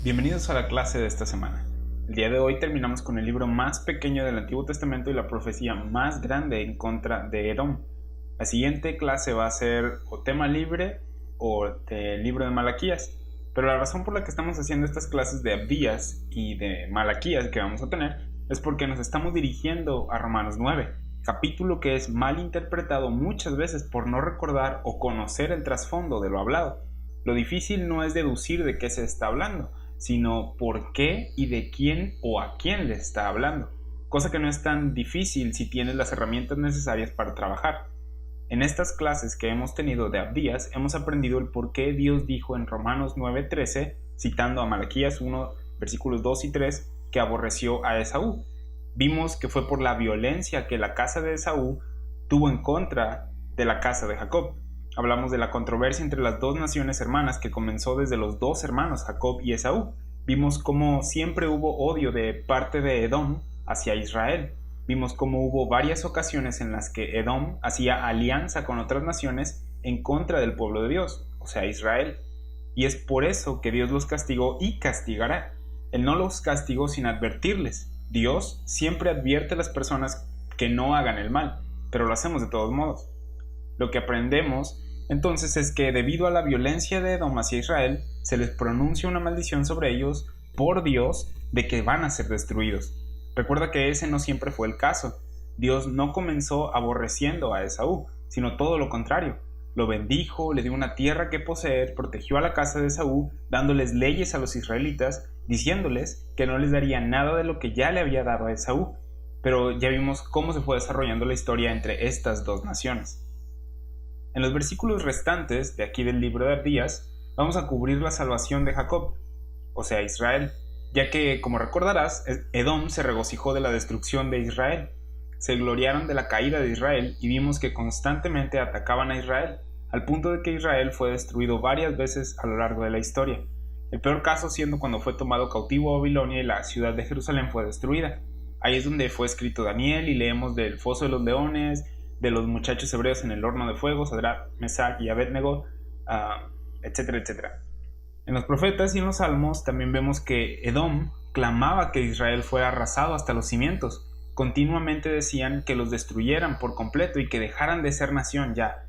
Bienvenidos a la clase de esta semana. El día de hoy terminamos con el libro más pequeño del Antiguo Testamento y la profecía más grande en contra de Edom. La siguiente clase va a ser o tema libre o del libro de Malaquías. Pero la razón por la que estamos haciendo estas clases de Abdías y de Malaquías que vamos a tener es porque nos estamos dirigiendo a Romanos 9, capítulo que es mal interpretado muchas veces por no recordar o conocer el trasfondo de lo hablado. Lo difícil no es deducir de qué se está hablando, sino por qué y de quién o a quién le está hablando, cosa que no es tan difícil si tienes las herramientas necesarias para trabajar. En estas clases que hemos tenido de Abdías hemos aprendido el por qué Dios dijo en Romanos 9:13, citando a Malaquías 1, versículos 2 y 3, que aborreció a Esaú. Vimos que fue por la violencia que la casa de Esaú tuvo en contra de la casa de Jacob. Hablamos de la controversia entre las dos naciones hermanas que comenzó desde los dos hermanos Jacob y Esaú. Vimos cómo siempre hubo odio de parte de Edom hacia Israel. Vimos cómo hubo varias ocasiones en las que Edom hacía alianza con otras naciones en contra del pueblo de Dios, o sea, Israel. Y es por eso que Dios los castigó y castigará. Él no los castigó sin advertirles. Dios siempre advierte a las personas que no hagan el mal, pero lo hacemos de todos modos. Lo que aprendemos entonces es que debido a la violencia de Edom hacia Israel, se les pronuncia una maldición sobre ellos por Dios de que van a ser destruidos. Recuerda que ese no siempre fue el caso. Dios no comenzó aborreciendo a Esaú, sino todo lo contrario. Lo bendijo, le dio una tierra que poseer, protegió a la casa de Esaú, dándoles leyes a los israelitas, diciéndoles que no les daría nada de lo que ya le había dado a Esaú. Pero ya vimos cómo se fue desarrollando la historia entre estas dos naciones. En los versículos restantes de aquí del libro de Abdías, vamos a cubrir la salvación de Jacob, o sea Israel, ya que, como recordarás, Edom se regocijó de la destrucción de Israel. Se gloriaron de la caída de Israel y vimos que constantemente atacaban a Israel, al punto de que Israel fue destruido varias veces a lo largo de la historia. El peor caso siendo cuando fue tomado cautivo a Babilonia y la ciudad de Jerusalén fue destruida. Ahí es donde fue escrito Daniel y leemos del foso de los leones, de los muchachos hebreos en el horno de fuego, Sadrach, Mesach y Abednego, etcétera, etcétera. En los profetas y en los salmos también vemos que Edom clamaba que Israel fuera arrasado hasta los cimientos. Continuamente decían que los destruyeran por completo y que dejaran de ser nación ya.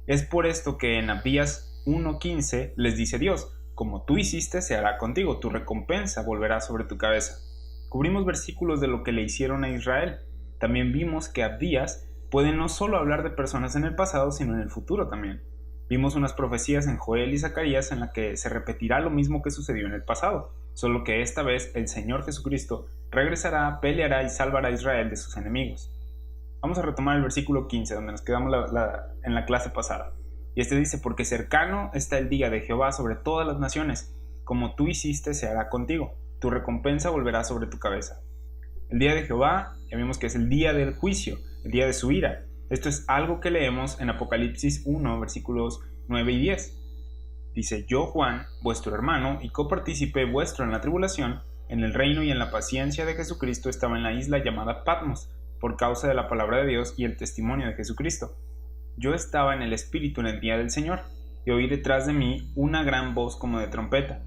Es por esto que en Abdías 1:15 les dice Dios: como tú hiciste se hará contigo, tu recompensa volverá sobre tu cabeza. Cubrimos versículos de lo que le hicieron a Israel. También vimos que Abdías puede no solo hablar de personas en el pasado, sino en el futuro también. Vimos unas profecías en Joel y Zacarías en las que se repetirá lo mismo que sucedió en el pasado, solo que esta vez el Señor Jesucristo regresará, peleará y salvará a Israel de sus enemigos. Vamos a retomar el versículo 15, donde nos quedamos en la clase pasada. Y este dice: porque cercano está el día de Jehová sobre todas las naciones, como tú hiciste se hará contigo, tu recompensa volverá sobre tu cabeza. El día de Jehová, ya vimos que es el día del juicio, el día de su ira. Esto es algo que leemos en Apocalipsis 1, versículos 9 y 10. Dice: yo, Juan, vuestro hermano y copartícipe vuestro en la tribulación, en el reino y en la paciencia de Jesucristo, estaba en la isla llamada Patmos, por causa de la palabra de Dios y el testimonio de Jesucristo. Yo estaba en el Espíritu en el día del Señor, y oí detrás de mí una gran voz como de trompeta.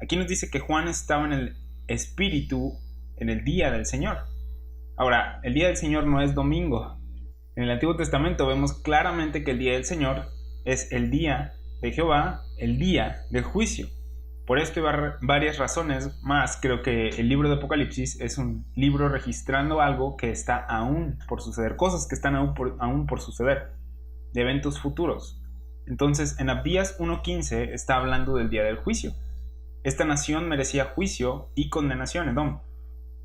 Aquí nos dice que Juan estaba en el Espíritu en el día del Señor. Ahora, el día del Señor no es domingo. En el Antiguo Testamento vemos claramente que el día del Señor es el día de Jehová, el día del juicio. Por esto y varias razones más, creo que el libro de Apocalipsis es un libro registrando algo que está aún por suceder, cosas que están aún por suceder, de eventos futuros. Entonces, en Abdías 1:15 está hablando del día del juicio. Esta nación merecía juicio y condenación, Edom.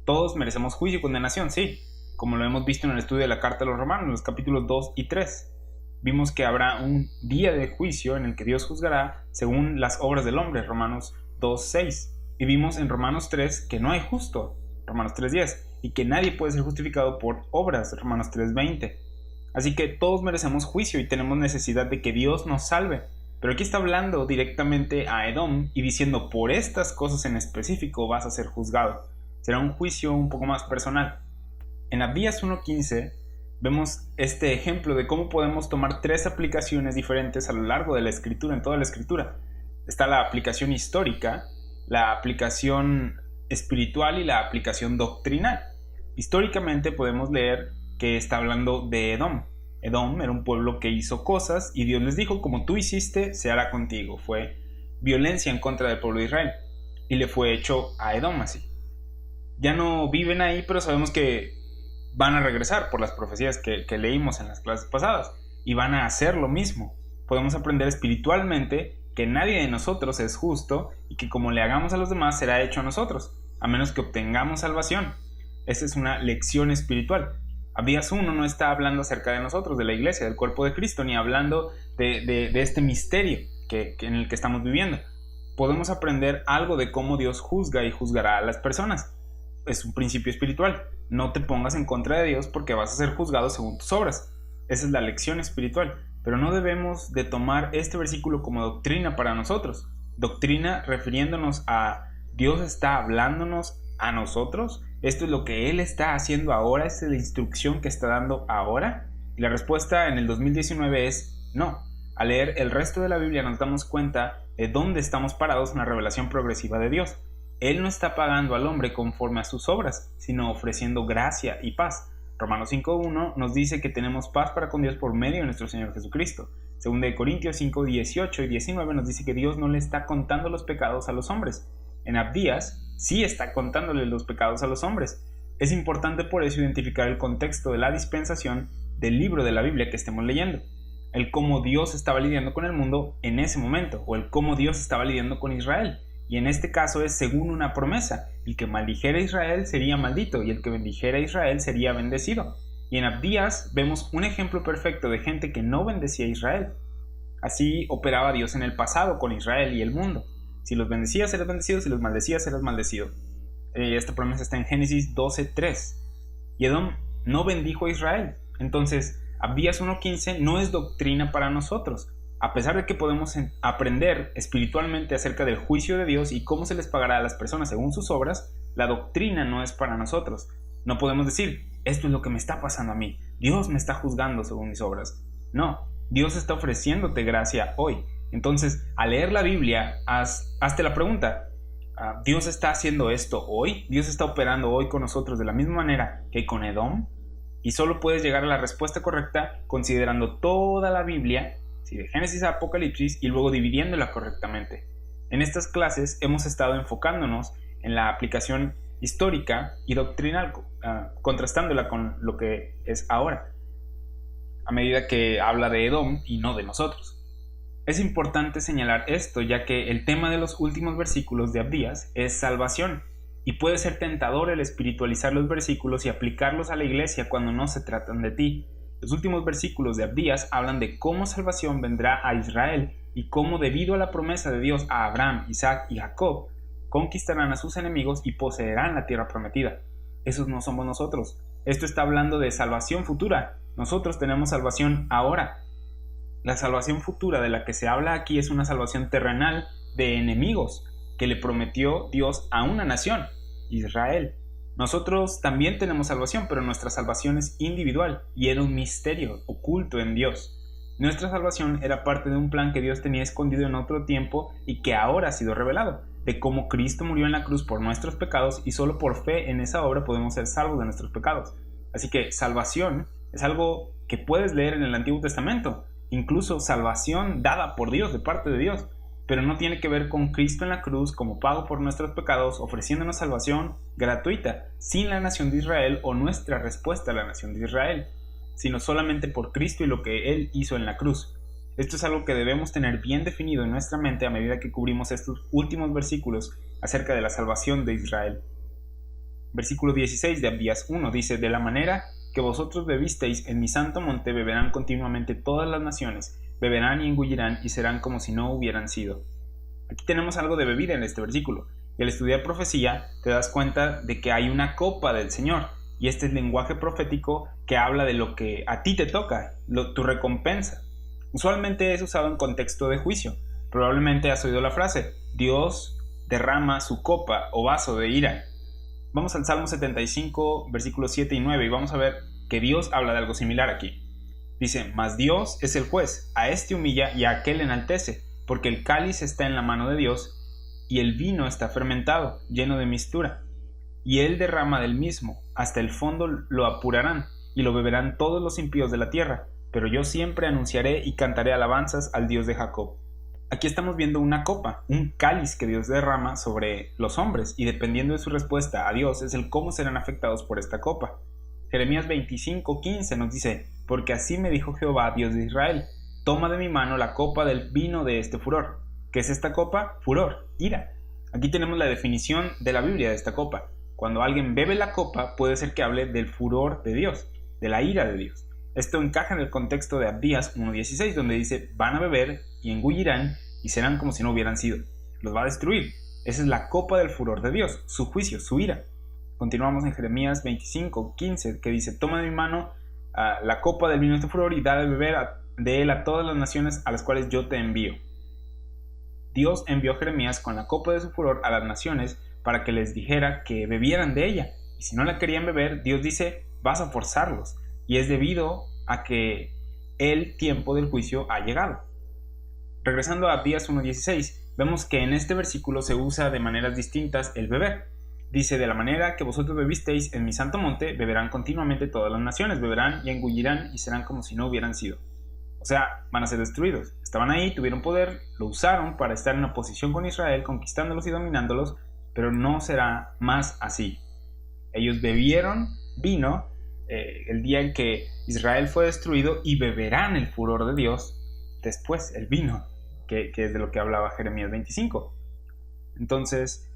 Todos merecemos juicio y condenación, sí, como lo hemos visto en el estudio de la carta a los Romanos, en los capítulos 2 y 3. Vimos que habrá un día de juicio en el que Dios juzgará según las obras del hombre, Romanos 2:6. Y vimos en Romanos 3 que no hay justo, Romanos 3:10, y que nadie puede ser justificado por obras, Romanos 3:20. Así que todos merecemos juicio y tenemos necesidad de que Dios nos salve. Pero aquí está hablando directamente a Edom y diciendo: por estas cosas en específico vas a ser juzgado. Será un juicio un poco más personal. En Abdías 1:15 vemos este ejemplo de cómo podemos tomar tres aplicaciones diferentes a lo largo de la escritura, en toda la escritura. Está la aplicación histórica, la aplicación espiritual y la aplicación doctrinal. Históricamente podemos leer que está hablando de Edom. Edom era un pueblo que hizo cosas y Dios les dijo: como tú hiciste, se hará contigo. Fue violencia en contra del pueblo de Israel y le fue hecho a Edom así. Ya no viven ahí, pero sabemos que van a regresar por las profecías que leímos en las clases pasadas y van a hacer lo mismo. Podemos aprender espiritualmente que nadie de nosotros es justo y que como le hagamos a los demás será hecho a nosotros, a menos que obtengamos salvación. Esa es una lección espiritual. Abdías 1 no está hablando acerca de nosotros, de la iglesia, del cuerpo de Cristo, ni hablando de este misterio en el que estamos viviendo. Podemos aprender algo de cómo Dios juzga y juzgará a las personas. Es un principio espiritual. No te pongas en contra de Dios porque vas a ser juzgado según tus obras. Esa es la lección espiritual. Pero no debemos de tomar este versículo como doctrina para nosotros. Doctrina refiriéndonos a Dios está hablándonos a nosotros. ¿Esto es lo que Él está haciendo ahora? ¿Esta es la instrucción que está dando ahora? Y la respuesta en el 2019 es no. Al leer el resto de la Biblia nos damos cuenta de dónde estamos parados en la revelación progresiva de Dios. Él no está pagando al hombre conforme a sus obras, sino ofreciendo gracia y paz. Romanos 5.1 nos dice que tenemos paz para con Dios por medio de nuestro Señor Jesucristo. 2 Corintios 5.18 y 19 nos dice que Dios no le está contando los pecados a los hombres. En Abdías sí está contándole los pecados a los hombres. Es importante por eso identificar el contexto de la dispensación del libro de la Biblia que estemos leyendo. El cómo Dios estaba lidiando con el mundo en ese momento, o el cómo Dios estaba lidiando con Israel. Y en este caso es según una promesa: el que maldijera a Israel sería maldito y el que bendijera a Israel sería bendecido. Y en Abdías vemos un ejemplo perfecto de gente que no bendecía a Israel. Así operaba Dios en el pasado con Israel y el mundo. Si los bendecías eras bendecido, si los maldecías eras maldecido. Esta promesa está en Génesis 12.3. Y Edom no bendijo a Israel. Entonces, Abdías 1.15 no es doctrina para nosotros. A pesar de que podemos aprender espiritualmente acerca del juicio de Dios y cómo se les pagará a las personas según sus obras, la doctrina no es para nosotros. No podemos decir: esto es lo que me está pasando a mí, Dios me está juzgando según mis obras. No, Dios está ofreciéndote gracia hoy. Entonces, al leer la Biblia, hazte la pregunta: ¿Dios está haciendo esto hoy? ¿Dios está operando hoy con nosotros de la misma manera que con Edom? Y solo puedes llegar a la respuesta correcta considerando toda la Biblia, de Génesis a Apocalipsis, y luego dividiéndola correctamente. En estas clases hemos estado enfocándonos en la aplicación histórica y doctrinal, contrastándola con lo que es ahora, a medida que habla de Edom y no de nosotros. Es importante señalar esto, ya que el tema de los últimos versículos de Abdías es salvación, y puede ser tentador el espiritualizar los versículos y aplicarlos a la iglesia cuando no se tratan de ti. Los últimos versículos de Abdías hablan de cómo salvación vendrá a Israel y cómo, debido a la promesa de Dios a Abraham, Isaac y Jacob, conquistarán a sus enemigos y poseerán la tierra prometida. Esos no somos nosotros. Esto está hablando de salvación futura. Nosotros tenemos salvación ahora. La salvación futura de la que se habla aquí es una salvación terrenal de enemigos que le prometió Dios a una nación, Israel. Nosotros también tenemos salvación, pero nuestra salvación es individual y era un misterio oculto en Dios. Nuestra salvación era parte de un plan que Dios tenía escondido en otro tiempo y que ahora ha sido revelado, de cómo Cristo murió en la cruz por nuestros pecados y solo por fe en esa obra podemos ser salvos de nuestros pecados. Así que salvación es algo que puedes leer en el Antiguo Testamento, incluso salvación dada por Dios, de parte de Dios, pero no tiene que ver con Cristo en la cruz como pago por nuestros pecados, ofreciéndonos salvación gratuita, sin la nación de Israel o nuestra respuesta a la nación de Israel, sino solamente por Cristo y lo que Él hizo en la cruz. Esto es algo que debemos tener bien definido en nuestra mente a medida que cubrimos estos últimos versículos acerca de la salvación de Israel. Versículo 16 de Abdías 1 dice: de la manera que vosotros bebisteis en mi santo monte, beberán continuamente todas las naciones, beberán y engullirán y serán como si no hubieran sido. Aquí tenemos algo de bebida en este versículo, y al estudiar profecía te das cuenta de que hay una copa del Señor, y este es lenguaje profético que habla de lo que a ti te toca, tu recompensa. Usualmente es usado en contexto de juicio. Probablemente has oído la frase: Dios derrama su copa o vaso de ira. Vamos al Salmo 75, versículos 7 y 9, y vamos a ver que Dios habla de algo similar aquí. Dice: mas Dios es el juez, a este humilla y a aquel enaltece, porque el cáliz está en la mano de Dios, y el vino está fermentado, lleno de mistura. Y él derrama del mismo, hasta el fondo lo apurarán, y lo beberán todos los impíos de la tierra, pero yo siempre anunciaré y cantaré alabanzas al Dios de Jacob. Aquí estamos viendo una copa, un cáliz que Dios derrama sobre los hombres, y dependiendo de su respuesta a Dios es el cómo serán afectados por esta copa. Jeremías 25:15 nos dice: porque así me dijo Jehová, Dios de Israel, toma de mi mano la copa del vino de este furor. ¿Qué es esta copa? Furor, ira. Aquí tenemos la definición de la Biblia de esta copa. Cuando alguien bebe la copa, puede ser que hable del furor de Dios, de la ira de Dios. Esto encaja en el contexto de Abdías 1:16, donde dice: van a beber y engullirán y serán como si no hubieran sido. Los va a destruir. Esa es la copa del furor de Dios, su juicio, su ira. Continuamos en Jeremías 25:15, que dice: toma de mi mano la copa del vino de este furor y da de beber de él a todas las naciones a las cuales yo te envío. Dios envió a Jeremías con la copa de su furor a las naciones para que les dijera que bebieran de ella. Y si no la querían beber, Dios dice: vas a forzarlos. Y es debido a que el tiempo del juicio ha llegado. Regresando a Abdías 1:16, vemos que en este versículo se usa de maneras distintas el beber. Dice: de la manera que vosotros bebisteis en mi santo monte, beberán continuamente todas las naciones, beberán y engullirán y serán como si no hubieran sido. O sea, van a ser destruidos. Estaban ahí, tuvieron poder, lo usaron para estar en oposición con Israel, conquistándolos y dominándolos, pero no será más así. Ellos bebieron vino el día en que Israel fue destruido y beberán el furor de Dios después, el vino, que es de lo que hablaba Jeremías 25. Entonces,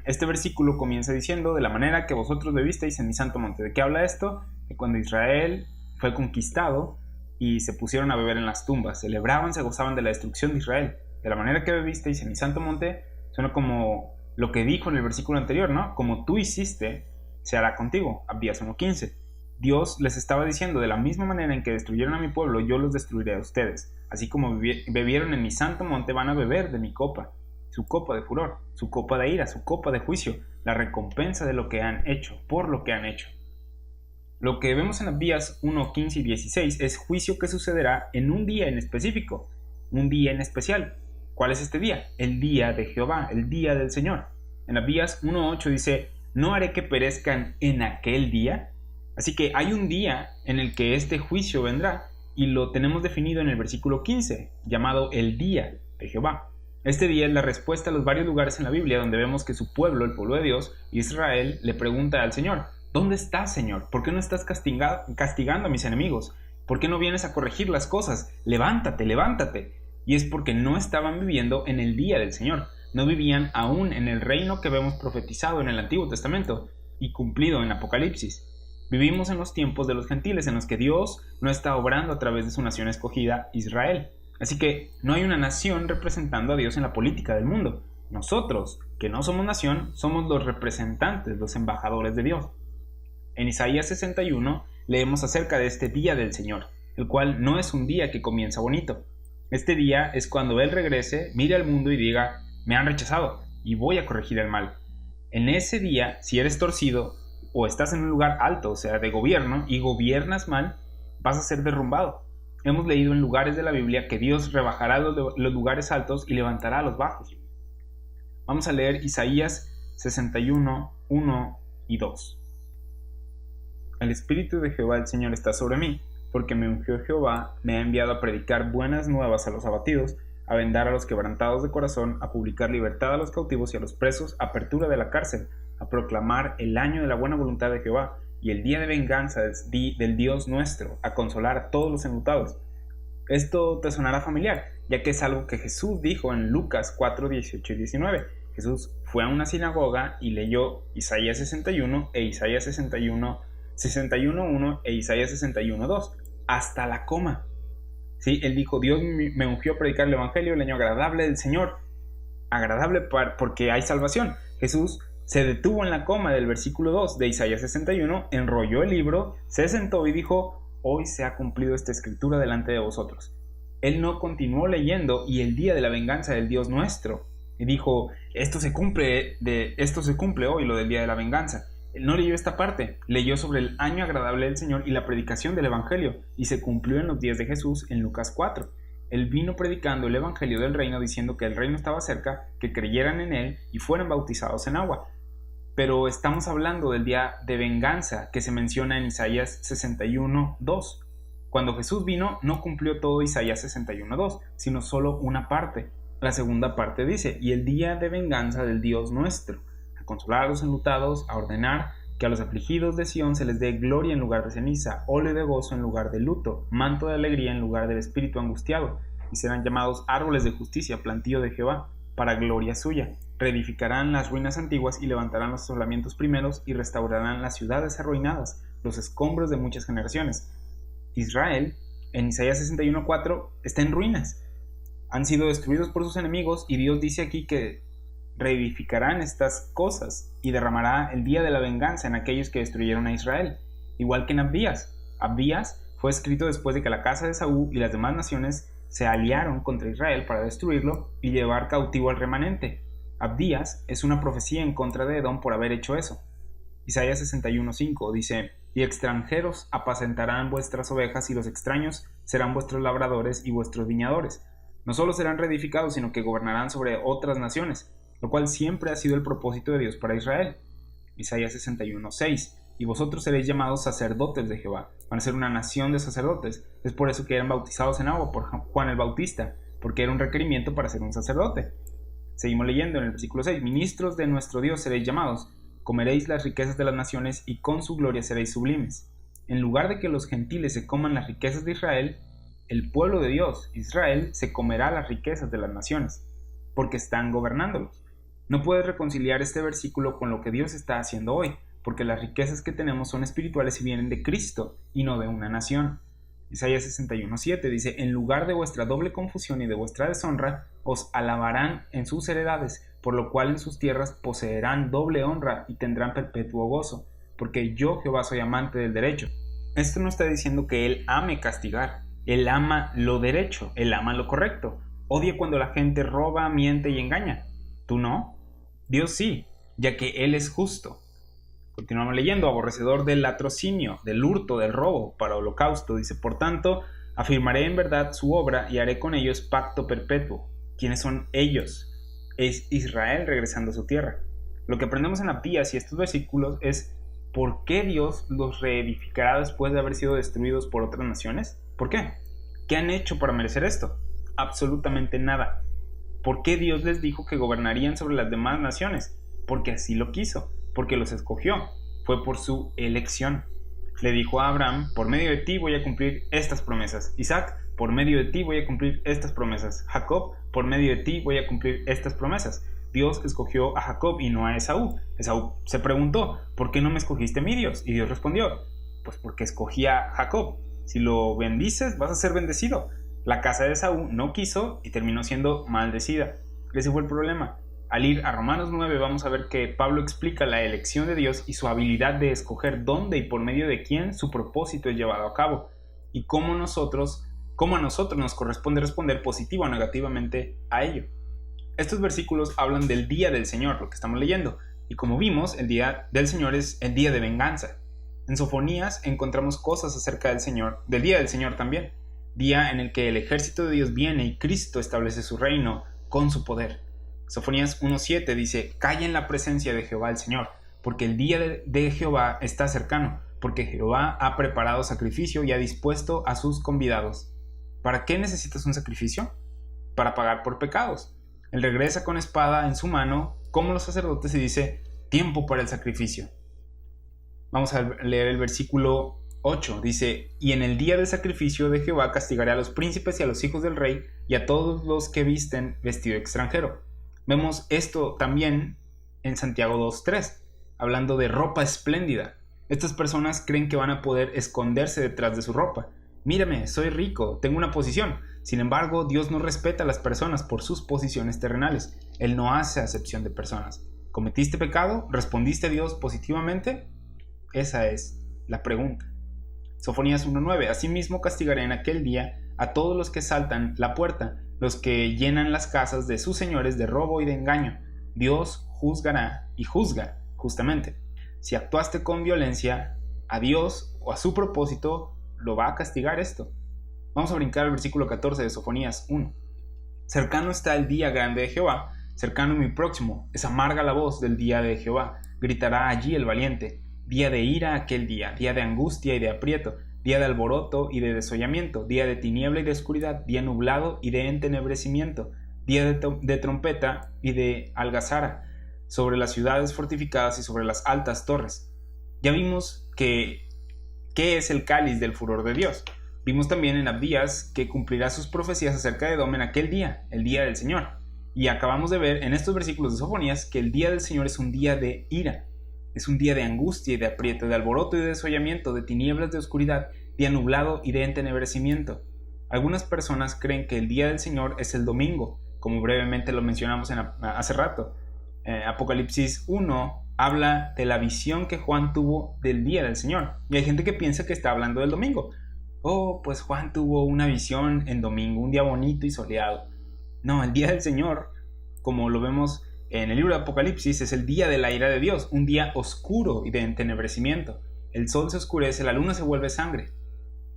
este versículo comienza diciendo: de la manera que vosotros bebisteis en mi santo monte. ¿De qué habla esto? De cuando Israel fue conquistado y se pusieron a beber en las tumbas, celebraban, se gozaban de la destrucción de Israel. De la manera que bebisteis en mi santo monte, suena como lo que dijo en el versículo anterior, ¿no? Como tú hiciste, se hará contigo. Abdías 1:15. Dios les estaba diciendo: de la misma manera en que destruyeron a mi pueblo, yo los destruiré a ustedes. Así como bebieron en mi santo monte, van a beber de mi copa, su copa de furor, su copa de ira, su copa de juicio, la recompensa de lo que han hecho, por lo que han hecho. Lo que vemos en Abdías 1:15 y 16 es juicio que sucederá en un día en específico, un día en especial. ¿Cuál es este día? El día de Jehová, el día del Señor. En Abdías 1:8 dice: no haré que perezcan en aquel día. Así que hay un día en el que este juicio vendrá, y lo tenemos definido en el versículo 15, llamado el día de Jehová. Este día es la respuesta a los varios lugares en la Biblia donde vemos que su pueblo, el pueblo de Dios, Israel, le pregunta al Señor: ¿dónde estás, Señor? ¿Por qué no estás castigando a mis enemigos? ¿Por qué no vienes a corregir las cosas? Levántate, levántate. Y es porque no estaban viviendo en el día del Señor. No vivían aún en el reino que vemos profetizado en el Antiguo Testamento y cumplido en Apocalipsis. Vivimos en los tiempos de los gentiles, en los que Dios no está obrando a través de su nación escogida, Israel. Así que no hay una nación representando a Dios en la política del mundo. Nosotros, que no somos nación, somos los representantes, los embajadores de Dios. En Isaías 61 leemos acerca de este día del Señor, el cual no es un día que comienza bonito. Este día es cuando Él regrese, mire al mundo y diga: me han rechazado y voy a corregir el mal. En ese día, si eres torcido o estás en un lugar alto, o sea, de gobierno, y gobiernas mal, vas a ser derrumbado. Hemos leído en lugares de la Biblia que Dios rebajará los lugares altos y levantará a los bajos. Vamos a leer Isaías 61, 1 y 2. El Espíritu de Jehová el Señor está sobre mí, porque me ungió Jehová, me ha enviado a predicar buenas nuevas a los abatidos, a vendar a los quebrantados de corazón, a publicar libertad a los cautivos y a los presos, apertura de la cárcel, a proclamar el año de la buena voluntad de Jehová y el día de venganza del Dios nuestro, a consolar a todos los enlutados. Esto te sonará familiar, ya que es algo que Jesús dijo en Lucas 4, 18 y 19. Jesús fue a una sinagoga y leyó Isaías 61 e Isaías 61:1 e Isaías 61:2, hasta la coma. Sí, él dijo: Dios me ungió a predicar el evangelio, el año agradable del Señor. Agradable porque hay salvación. Jesús se detuvo en la coma del versículo 2 de Isaías 61, enrolló el libro, se sentó y dijo: hoy se ha cumplido esta escritura delante de vosotros. Él no continuó leyendo y el día de la venganza del Dios nuestro, y dijo: esto se cumple hoy, lo del día de la venganza. Él no leyó esta parte, leyó sobre el año agradable del Señor y la predicación del evangelio, y se cumplió en los días de Jesús en Lucas 4. Él vino predicando el evangelio del reino, diciendo que el reino estaba cerca, que creyeran en él y fueran bautizados en agua. Pero estamos hablando del día de venganza que se menciona en Isaías 61:2. Cuando Jesús vino, no cumplió todo Isaías 61:2, sino solo una parte. La segunda parte dice: y el día de venganza del Dios nuestro, a consolar a los enlutados, a ordenar que a los afligidos de Sión se les dé gloria en lugar de ceniza, óleo de gozo en lugar de luto, manto de alegría en lugar del espíritu angustiado, y serán llamados árboles de justicia, plantío de Jehová, para gloria suya. Reedificarán las ruinas antiguas y levantarán los asolamientos primeros y restaurarán las ciudades arruinadas, los escombros de muchas generaciones. Israel, en Isaías 61:4, está en ruinas. Han sido destruidos por sus enemigos y Dios dice aquí que reedificarán estas cosas y derramará el día de la venganza en aquellos que destruyeron a Israel, igual que en Abdías. Abdías fue escrito después de que la casa de Saúl y las demás naciones se aliaron contra Israel para destruirlo y llevar cautivo al remanente. Abdías es una profecía en contra de Edom por haber hecho eso. Isaías 61:5 dice: y extranjeros apacentarán vuestras ovejas y los extraños serán vuestros labradores y vuestros viñadores. No solo serán reedificados, sino que gobernarán sobre otras naciones, lo cual siempre ha sido el propósito de Dios para Israel. Isaías 61:6 y vosotros seréis llamados sacerdotes de Jehová. Van a ser una nación de sacerdotes. Es por eso que eran bautizados en agua por Juan el Bautista, porque era un requerimiento para ser un sacerdote. Seguimos leyendo en el versículo 6: ministros de nuestro Dios seréis llamados, comeréis las riquezas de las naciones y con su gloria seréis sublimes. En lugar de que los gentiles se coman las riquezas de Israel, el pueblo de Dios, Israel, se comerá las riquezas de las naciones, porque están gobernándolos. No puedes reconciliar este versículo con lo que Dios está haciendo hoy, porque las riquezas que tenemos son espirituales y vienen de Cristo y no de una nación. Isaías 61:7 dice: en lugar de vuestra doble confusión y de vuestra deshonra, os alabarán en sus heredades, por lo cual en sus tierras poseerán doble honra y tendrán perpetuo gozo, porque yo Jehová soy amante del derecho. Esto no está diciendo que Él ame castigar. Él ama lo derecho, Él ama lo correcto. Odia cuando la gente roba, miente y engaña. ¿Tú no? Dios sí, ya que Él es justo. Continuamos leyendo: aborrecedor del latrocinio, del hurto, del robo, para holocausto. Dice: por tanto, afirmaré en verdad su obra y haré con ellos pacto perpetuo. ¿Quiénes son ellos? Es Israel regresando a su tierra. Lo que aprendemos en Abdías y estos versículos es ¿por qué Dios los reedificará después de haber sido destruidos por otras naciones? ¿Por qué? ¿Qué han hecho para merecer esto? Absolutamente nada. ¿Por qué Dios les dijo que gobernarían sobre las demás naciones? Porque así lo quiso, porque los escogió. Fue por su elección. Le dijo a Abraham: por medio de ti voy a cumplir estas promesas. Isaac: por medio de ti voy a cumplir estas promesas. Jacob: por medio de ti voy a cumplir estas promesas. Dios escogió a Jacob y no a Esaú. Esaú se preguntó: ¿por qué no me escogiste mi Dios? Y Dios respondió: pues porque escogí a Jacob. Si lo bendices, vas a ser bendecido. La casa de Esaú no quiso y terminó siendo maldecida. Ese fue el problema. Al ir a Romanos 9 vamos a ver que Pablo explica la elección de Dios y su habilidad de escoger dónde y por medio de quién su propósito es llevado a cabo, y cómo a nosotros nos corresponde responder positiva o negativamente a ello. Estos versículos hablan del día del Señor, lo que estamos leyendo, y como vimos, el día del Señor es el día de venganza. En Sofonías encontramos cosas acerca del día del Señor también, día en el que el ejército de Dios viene y Cristo establece su reino con su poder. Sofonías 1:7 dice: calla en la presencia de Jehová el Señor, porque el día de Jehová está cercano, porque Jehová ha preparado sacrificio y ha dispuesto a sus convidados. ¿Para qué necesitas un sacrificio? Para pagar por pecados. Él regresa con espada en su mano, como los sacerdotes, y dice: tiempo para el sacrificio. Vamos a leer el versículo 8. Dice: y en el día del sacrificio de Jehová castigaré a los príncipes y a los hijos del rey y a todos los que visten vestido extranjero. Vemos esto también en Santiago 2:3, hablando de ropa espléndida. Estas personas creen que van a poder esconderse detrás de su ropa. Mírame, soy rico, tengo una posición. Sin embargo, Dios no respeta a las personas por sus posiciones terrenales. Él no hace acepción de personas. ¿Cometiste pecado? ¿Respondiste a Dios positivamente? Esa es la pregunta. Sofonías 1:9. Asimismo castigaré en aquel día a todos los que saltan la puerta, los que llenan las casas de sus señores de robo y de engaño. Dios juzgará y juzga justamente. Si actuaste con violencia, a Dios o a su propósito lo va a castigar esto. Vamos a brincar al versículo 14 de Sofonías 1. Cercano está el día grande de Jehová, cercano y muy próximo, es amarga la voz del día de Jehová, gritará allí el valiente, día de ira aquel día de angustia y de aprieto, día de alboroto y de desollamiento, día de tiniebla y de oscuridad, día nublado y de entenebrecimiento, día de trompeta y de algazara, sobre las ciudades fortificadas y sobre las altas torres. Ya vimos qué es el cáliz del furor de Dios. Vimos también en Abdías que cumplirá sus profecías acerca de Edom en aquel día, el día del Señor. Y acabamos de ver en estos versículos de Sofonías que el día del Señor es un día de ira, es un día de angustia y de aprieto, de alboroto y de desollamiento, de tinieblas de oscuridad, día nublado y de entenebrecimiento. Algunas personas creen que el día del Señor es el domingo, como brevemente lo mencionamos hace rato. Apocalipsis 1 habla de la visión que Juan tuvo del día del Señor. Y hay gente que piensa que está hablando del domingo. Oh, pues Juan tuvo una visión en domingo, un día bonito y soleado. No, el día del Señor, como lo vemos en el libro de Apocalipsis, es el día de la ira de Dios, un día oscuro y de entenebrecimiento. El sol se oscurece, la luna se vuelve sangre.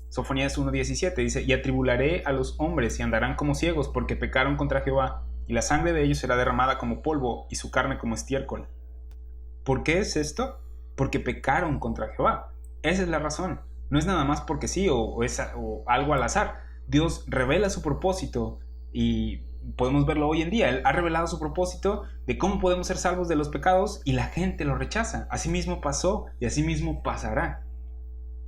Sofonías 1:17 dice: y atribularé a los hombres y andarán como ciegos porque pecaron contra Jehová, y la sangre de ellos será derramada como polvo y su carne como estiércol. ¿Por qué es esto? Porque pecaron contra Jehová. Esa es la razón. No es nada más porque sí o algo al azar. Dios revela su propósito y podemos verlo hoy en día. Él ha revelado su propósito de cómo podemos ser salvos de los pecados y la gente lo rechaza. Así mismo pasó y así mismo pasará.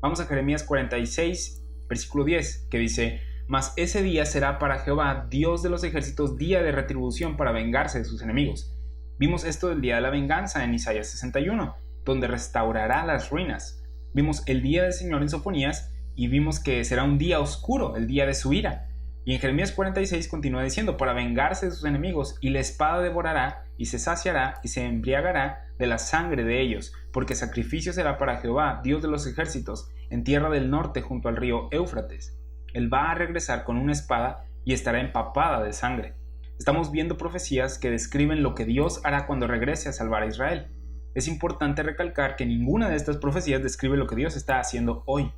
Vamos a Jeremías 46, versículo 10, que dice: mas ese día será para Jehová, Dios de los ejércitos, día de retribución para vengarse de sus enemigos. Vimos esto del día de la venganza en Isaías 61, donde restaurará las ruinas. Vimos el día del Señor en Sofonías y vimos que será un día oscuro, el día de su ira. Y en Jeremías 46 continúa diciendo: para vengarse de sus enemigos, y la espada devorará, y se saciará, y se embriagará de la sangre de ellos, porque sacrificio será para Jehová, Dios de los ejércitos, en tierra del norte junto al río Éufrates. Él va a regresar con una espada y estará empapada de sangre. Estamos viendo profecías que describen lo que Dios hará cuando regrese a salvar a Israel. Es importante recalcar que ninguna de estas profecías describe lo que Dios está haciendo hoy.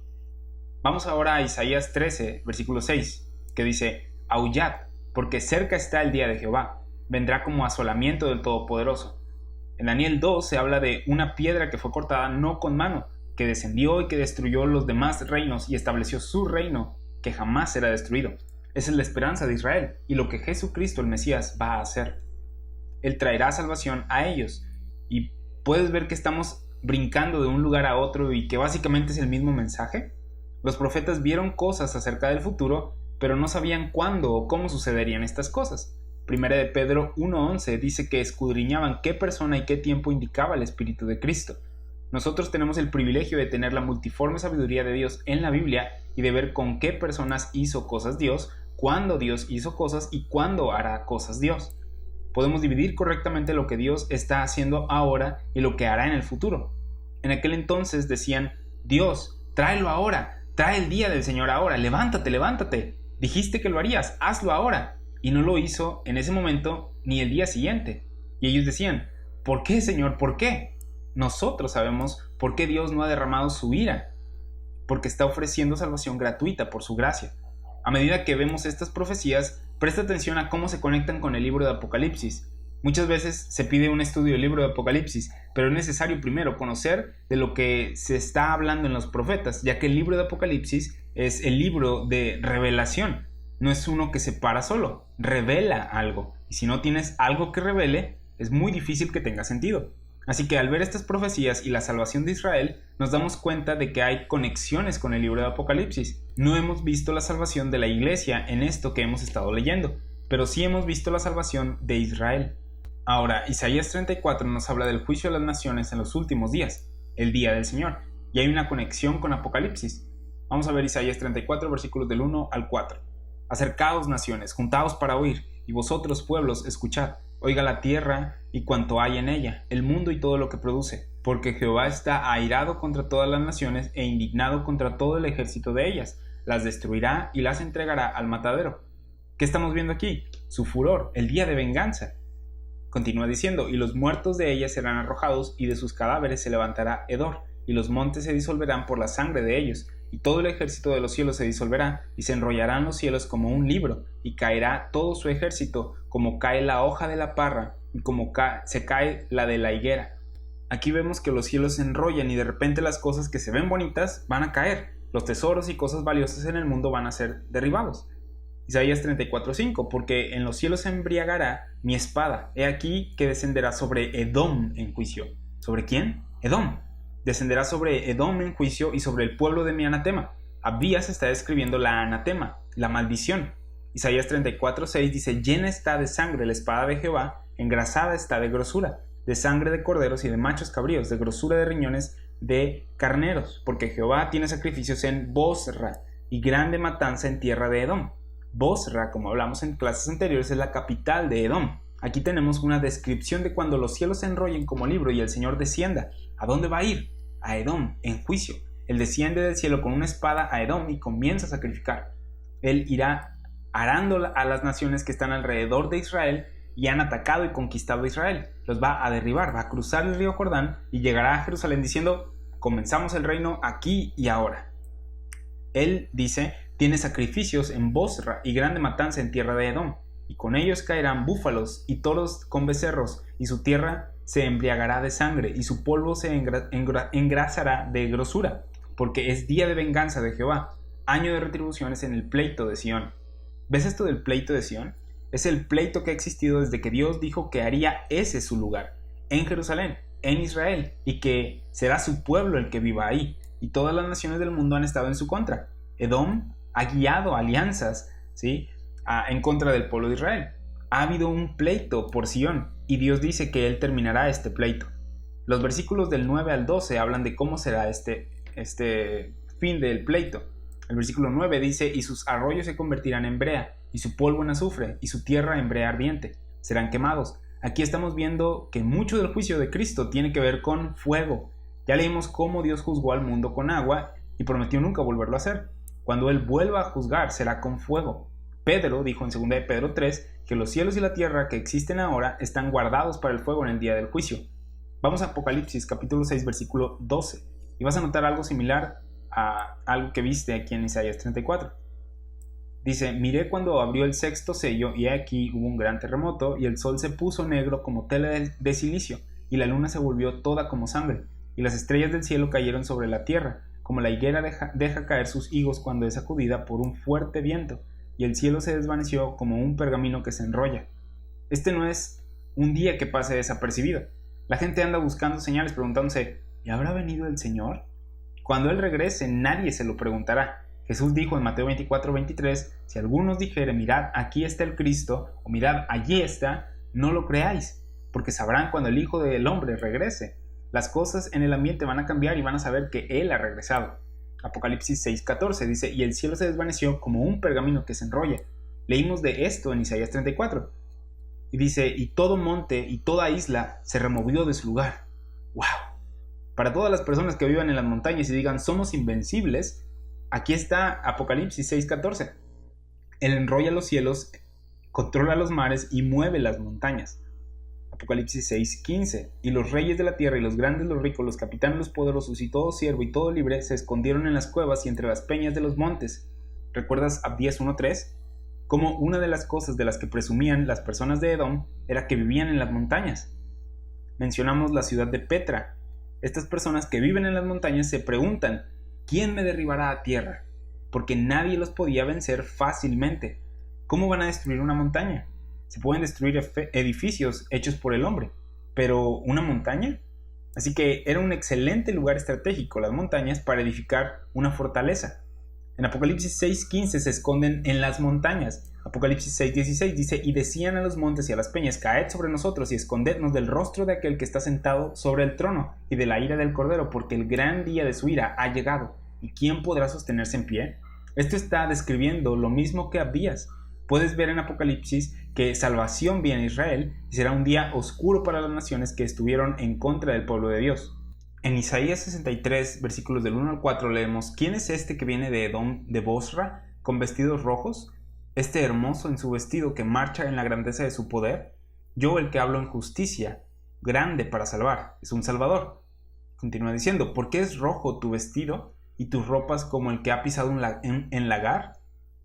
Vamos ahora a Isaías 13, versículo 6, que dice: aullad, porque cerca está el día de Jehová, vendrá como asolamiento del Todopoderoso. En Daniel 2 se habla de una piedra que fue cortada no con mano, que descendió y que destruyó los demás reinos y estableció su reino, que jamás será destruido. Esa es la esperanza de Israel y lo que Jesucristo el Mesías va a hacer. Él traerá salvación a ellos. Y puedes ver que estamos brincando de un lugar a otro y que básicamente es el mismo mensaje. Los profetas vieron cosas acerca del futuro, pero no sabían cuándo o cómo sucederían estas cosas. Primera de Pedro 1:11 dice que escudriñaban qué persona y qué tiempo indicaba el Espíritu de Cristo. Nosotros tenemos el privilegio de tener la multiforme sabiduría de Dios en la Biblia y de ver con qué personas hizo cosas Dios, cuándo Dios hizo cosas y cuándo hará cosas Dios. Podemos dividir correctamente lo que Dios está haciendo ahora y lo que hará en el futuro. En aquel entonces decían: Dios, tráelo ahora, trae el día del Señor ahora, levántate, levántate, dijiste que lo harías, hazlo ahora. Y no lo hizo en ese momento ni el día siguiente. Y ellos decían: ¿por qué, Señor? ¿Por qué? Nosotros sabemos por qué Dios no ha derramado su ira, porque está ofreciendo salvación gratuita por su gracia. A medida que vemos estas profecías, presta atención a cómo se conectan con el libro de Apocalipsis. Muchas veces se pide un estudio del libro de Apocalipsis, pero es necesario primero conocer de lo que se está hablando en los profetas, ya que el libro de Apocalipsis es el libro de revelación. No es uno que se para solo, revela algo. Y si no tienes algo que revele, es muy difícil que tenga sentido. Así que al ver estas profecías y la salvación de Israel, nos damos cuenta de que hay conexiones con el libro de Apocalipsis. No hemos visto la salvación de la iglesia en esto que hemos estado leyendo, pero sí hemos visto la salvación de Israel. Ahora, Isaías 34 nos habla del juicio de las naciones en los últimos días, el día del Señor, y hay una conexión con Apocalipsis. Vamos a ver Isaías 34, versículos del 1 al 4. Acercaos, naciones, juntaos para oír, y vosotros, pueblos, escuchad. Oiga la tierra y cuanto hay en ella, el mundo y todo lo que produce, porque Jehová está airado contra todas las naciones e indignado contra todo el ejército de ellas, las destruirá y las entregará al matadero. ¿Qué estamos viendo aquí? Su furor, el día de venganza. Continúa diciendo: y los muertos de ellas serán arrojados, y de sus cadáveres se levantará hedor, y los montes se disolverán por la sangre de ellos, y todo el ejército de los cielos se disolverá, y se enrollarán los cielos como un libro, y caerá todo su ejército, como cae la hoja de la parra, y como se cae la de la higuera. Aquí vemos que los cielos se enrollan y de repente las cosas que se ven bonitas van a caer. Los tesoros y cosas valiosas en el mundo van a ser derribados. Isaías 34:5, porque en los cielos se embriagará mi espada. He aquí que descenderá sobre Edom en juicio. ¿Sobre quién? Edom. Descenderá sobre Edom en juicio y sobre el pueblo de mi anatema. Abdías está describiendo la anatema, la maldición. Isaías 34:6 dice, llena está de sangre la espada de Jehová, engrasada está de grosura, de sangre de corderos y de machos cabríos, de grosura de riñones de carneros, porque Jehová tiene sacrificios en Bosra y grande matanza en tierra de Edom. Bosra, como hablamos en clases anteriores, es la capital de Edom. Aquí tenemos una descripción de cuando los cielos se enrollen como libro y el Señor descienda. ¿A dónde va a ir? A Edom, en juicio. Él desciende del cielo con una espada a Edom y comienza a sacrificar. Él irá arando a las naciones que están alrededor de Israel y han atacado y conquistado a Israel. Los va a derribar, va a cruzar el río Jordán y llegará a Jerusalén diciendo, comenzamos el reino aquí y ahora. Él dice, tiene sacrificios en Bosra y grande matanza en tierra de Edom, y con ellos caerán búfalos y toros con becerros, y su tierra se embriagará de sangre, y su polvo se engrasará de grosura, porque es día de venganza de Jehová, año de retribuciones en el pleito de Sión. ¿Ves esto del pleito de Sión? Es el pleito que ha existido desde que Dios dijo que haría ese su lugar, en Jerusalén, en Israel, y que será su pueblo el que viva ahí, y todas las naciones del mundo han estado en su contra. Edom ha guiado alianzas, ¿sí?, en contra del pueblo de Israel. Ha habido un pleito por Sión, y Dios dice que Él terminará este pleito. Los versículos del 9 al 12 hablan de cómo será este fin del pleito. El versículo 9 dice, y sus arroyos se convertirán en brea, y su polvo en azufre, y su tierra en brea ardiente. Serán quemados. Aquí estamos viendo que mucho del juicio de Cristo tiene que ver con fuego. Ya leímos cómo Dios juzgó al mundo con agua y prometió nunca volverlo a hacer. Cuando Él vuelva a juzgar será con fuego. Pedro dijo en 2 de Pedro 3 que los cielos y la tierra que existen ahora están guardados para el fuego en el día del juicio. Vamos a Apocalipsis capítulo 6 versículo 12 y vas a notar algo similar a algo que viste aquí en Isaías 34. Dice, miré cuando abrió el sexto sello y aquí hubo un gran terremoto y el sol se puso negro como tela de silicio y la luna se volvió toda como sangre y las estrellas del cielo cayeron sobre la tierra como la higuera deja caer sus higos cuando es sacudida por un fuerte viento y el cielo se desvaneció como un pergamino que se enrolla. Este no es un día que pase desapercibido. La gente anda buscando señales preguntándose, ¿y habrá venido el Señor? Cuando Él regrese nadie se lo preguntará. Jesús dijo en Mateo 24:23, si alguno os dijere, mirad, aquí está el Cristo, o mirad, allí está, no lo creáis, porque sabrán cuando el Hijo del Hombre regrese. Las cosas en el ambiente van a cambiar y van a saber que Él ha regresado. Apocalipsis 6:14 dice, y el cielo se desvaneció como un pergamino que se enrolla. Leímos de esto en Isaías 34. Y dice, y todo monte y toda isla se removió de su lugar. ¡Wow! Para todas las personas que vivan en las montañas y digan, somos invencibles, aquí está Apocalipsis 6:14. Él enrolla los cielos, controla los mares y mueve las montañas. Apocalipsis 6:15. Y los reyes de la tierra y los grandes, los ricos, los capitanes, los poderosos y todo siervo y todo libre se escondieron en las cuevas y entre las peñas de los montes. ¿Recuerdas Abdías 1:3? Como una de las cosas de las que presumían las personas de Edom era que vivían en las montañas. Mencionamos la ciudad de Petra. Estas personas que viven en las montañas se preguntan, ¿quién me derribará a tierra? Porque nadie los podía vencer fácilmente. ¿Cómo van a destruir una montaña? Se pueden destruir edificios hechos por el hombre, pero ¿una montaña? Así que era un excelente lugar estratégico, las montañas, para edificar una fortaleza. En Apocalipsis 6:15 se esconden en las montañas. Apocalipsis 6:16 dice, y decían a los montes y a las peñas, caed sobre nosotros y escondednos del rostro de aquel que está sentado sobre el trono y de la ira del Cordero, porque el gran día de su ira ha llegado. ¿Y quién podrá sostenerse en pie? Esto está describiendo lo mismo que Abdías. Puedes ver en Apocalipsis que salvación viene a Israel y será un día oscuro para las naciones que estuvieron en contra del pueblo de Dios. En Isaías 63, versículos del 1 al 4 leemos, ¿quién es este que viene de Edom, de Bosra, con vestidos rojos? Este hermoso en su vestido que marcha en la grandeza de su poder. Yo, el que hablo en justicia, grande para salvar, es un salvador. Continúa diciendo, ¿por qué es rojo tu vestido? y tus ropas como el que ha pisado en lagar.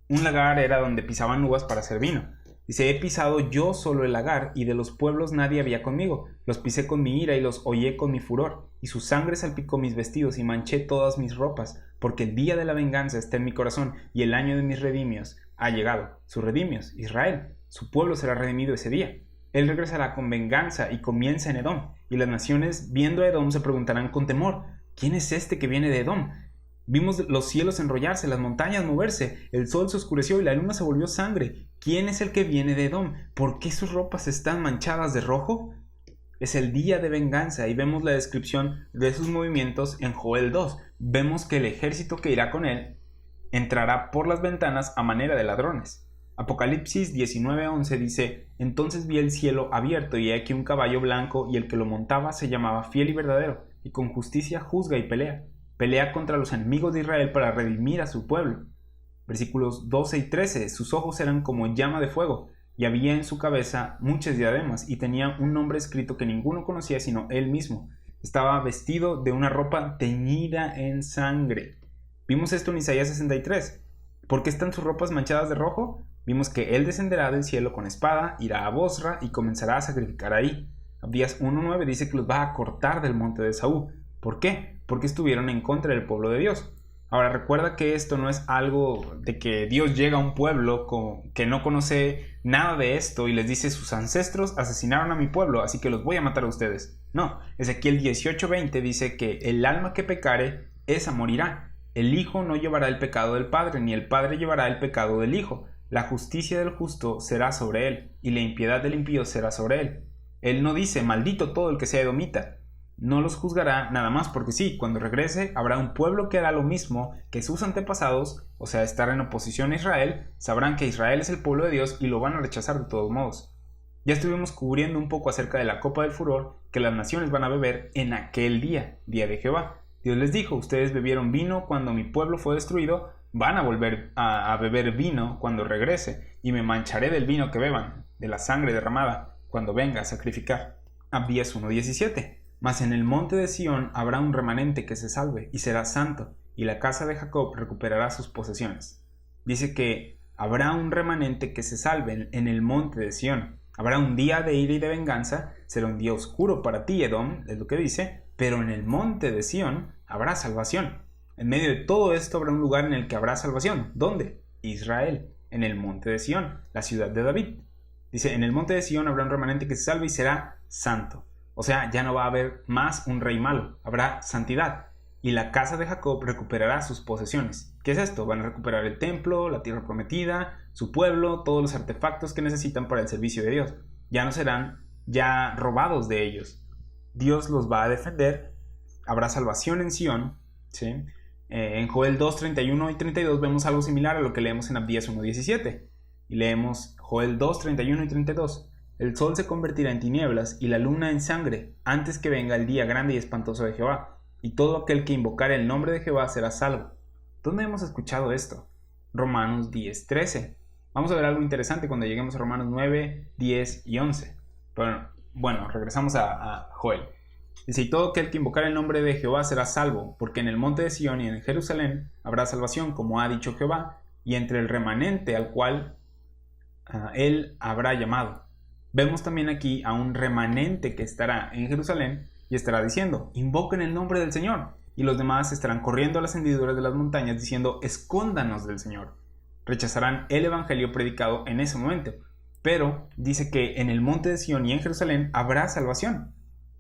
Un lagar era donde pisaban uvas para hacer vino. Dice, he pisado yo solo el lagar, y de los pueblos nadie había conmigo. Los pisé con mi ira y los hollé con mi furor, y su sangre salpicó mis vestidos y manché todas mis ropas, porque el día de la venganza está en mi corazón, y el año de mis redimios ha llegado. Sus redimios, Israel, su pueblo será redimido ese día. Él regresará con venganza y comienza en Edom, y las naciones viendo a Edom se preguntarán con temor, ¿quién es este que viene de Edom? Vimos los cielos enrollarse, las montañas moverse, el sol se oscureció y la luna se volvió sangre. ¿Quién es el que viene de Edom? ¿Por qué sus ropas están manchadas de rojo? Es el día de venganza y vemos la descripción de sus movimientos en Joel 2. Vemos que el ejército que irá con él entrará por las ventanas a manera de ladrones. Apocalipsis 19:11 dice, entonces vi el cielo abierto y he aquí un caballo blanco y el que lo montaba se llamaba Fiel y Verdadero y con justicia juzga y pelea. Pelea contra los enemigos de Israel para redimir a su pueblo. Versículos 12 y 13. Sus ojos eran como llama de fuego, y había en su cabeza muchas diademas, y tenía un nombre escrito que ninguno conocía sino él mismo. Estaba vestido de una ropa teñida en sangre. Vimos esto en Isaías 63. ¿Por qué están sus ropas manchadas de rojo? Vimos que él descenderá del cielo con espada, irá a Bosra y comenzará a sacrificar ahí. Abdías 1:9 dice que los va a cortar del monte de Saúl. ¿Por qué? Porque estuvieron en contra del pueblo de Dios. Ahora recuerda que esto no es algo de que Dios llega a un pueblo que no conoce nada de esto y les dice sus ancestros asesinaron a mi pueblo, así que los voy a matar a ustedes. No, Ezequiel 18:20 dice que el alma que pecare, esa morirá. El hijo no llevará el pecado del padre, ni el padre llevará el pecado del hijo. La justicia del justo será sobre él, y la impiedad del impío será sobre él. Él no dice, maldito todo el que sea edomita. No los juzgará nada más porque sí, cuando regrese habrá un pueblo que hará lo mismo que sus antepasados, o sea, estar en oposición a Israel, sabrán que Israel es el pueblo de Dios y lo van a rechazar de todos modos. Ya estuvimos cubriendo un poco acerca de la copa del furor que las naciones van a beber en aquel día, día de Jehová. Dios les dijo, ustedes bebieron vino cuando mi pueblo fue destruido, van a volver a beber vino cuando regrese, y me mancharé del vino que beban, de la sangre derramada, cuando venga a sacrificar. Abdías 1:17. Mas en el monte de Sión habrá un remanente que se salve, y será santo, y la casa de Jacob recuperará sus posesiones. Dice que habrá un remanente que se salve en el monte de Sión. Habrá un día de ira y de venganza, será un día oscuro para ti, Edom, es lo que dice, pero en el monte de Sión habrá salvación. En medio de todo esto habrá un lugar en el que habrá salvación. ¿Dónde? Israel, en el monte de Sión, la ciudad de David. Dice, en el monte de Sión habrá un remanente que se salve y será santo. O sea, ya no va a haber más un rey malo, habrá santidad. Y la casa de Jacob recuperará sus posesiones. ¿Qué es esto? Van a recuperar el templo, la tierra prometida, su pueblo, todos los artefactos que necesitan para el servicio de Dios. Ya no serán ya robados de ellos. Dios los va a defender, habrá salvación en Sión, ¿sí? En Joel 2, 31 y 32 vemos algo similar a lo que leemos en Abdías 1:17. Y leemos Joel 2, 31 y 32. El sol se convertirá en tinieblas y la luna en sangre, antes que venga el día grande y espantoso de Jehová, y todo aquel que invocare el nombre de Jehová será salvo. ¿Dónde hemos escuchado esto? Romanos 10:13. Vamos a ver algo interesante cuando lleguemos a Romanos 9, 10 y 11. Bueno, regresamos a Joel. Dice, y todo aquel que invocare el nombre de Jehová será salvo, porque en el monte de Sión y en Jerusalén habrá salvación, como ha dicho Jehová, y entre el remanente al cual él habrá llamado. Vemos también aquí a un remanente que estará en Jerusalén y estará diciendo, invoquen el nombre del Señor. Y los demás estarán corriendo a las hendiduras de las montañas diciendo, escóndanos del Señor. Rechazarán el evangelio predicado en ese momento. Pero dice que en el monte de Sión y en Jerusalén habrá salvación.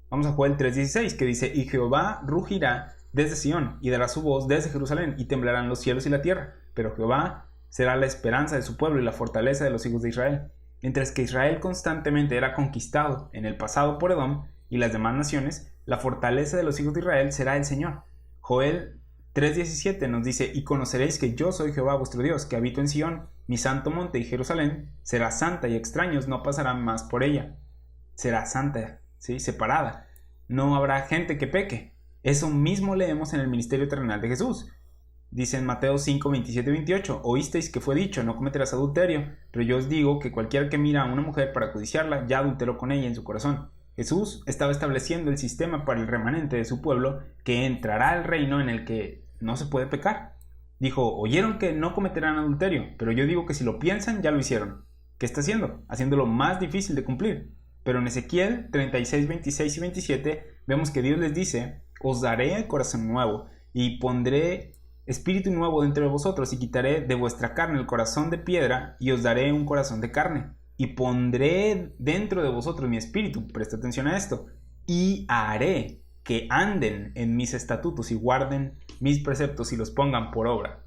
Vamos a Joel 3:16 que dice, y Jehová rugirá desde Sión y dará su voz desde Jerusalén y temblarán los cielos y la tierra. Pero Jehová será la esperanza de su pueblo y la fortaleza de los hijos de Israel. Mientras que Israel constantemente era conquistado en el pasado por Edom y las demás naciones, la fortaleza de los hijos de Israel será el Señor. Joel 3:17 nos dice, y conoceréis que yo soy Jehová vuestro Dios, que habito en Sión, mi santo monte, y Jerusalén será santa y extraños no pasarán más por ella. Será santa, ¿sí? Separada. No habrá gente que peque. Eso mismo leemos en el ministerio terrenal de Jesús. Dice en Mateo 5, 27 y 28, oísteis que fue dicho, no cometerás adulterio, pero yo os digo que cualquiera que mira a una mujer para codiciarla, ya adulteró con ella en su corazón. Jesús estaba estableciendo el sistema para el remanente de su pueblo, que entrará al reino en el que no se puede pecar. Dijo, oyeron que no cometerán adulterio, pero yo digo que si lo piensan, ya lo hicieron. ¿Qué está haciendo? Haciéndolo más difícil de cumplir. Pero en Ezequiel 36, 26 y 27 vemos que Dios les dice, os daré el corazón nuevo y pondré espíritu nuevo dentro de vosotros y quitaré de vuestra carne el corazón de piedra y os daré un corazón de carne y pondré dentro de vosotros mi espíritu, presta atención a esto, y haré que anden en mis estatutos y guarden mis preceptos y los pongan por obra.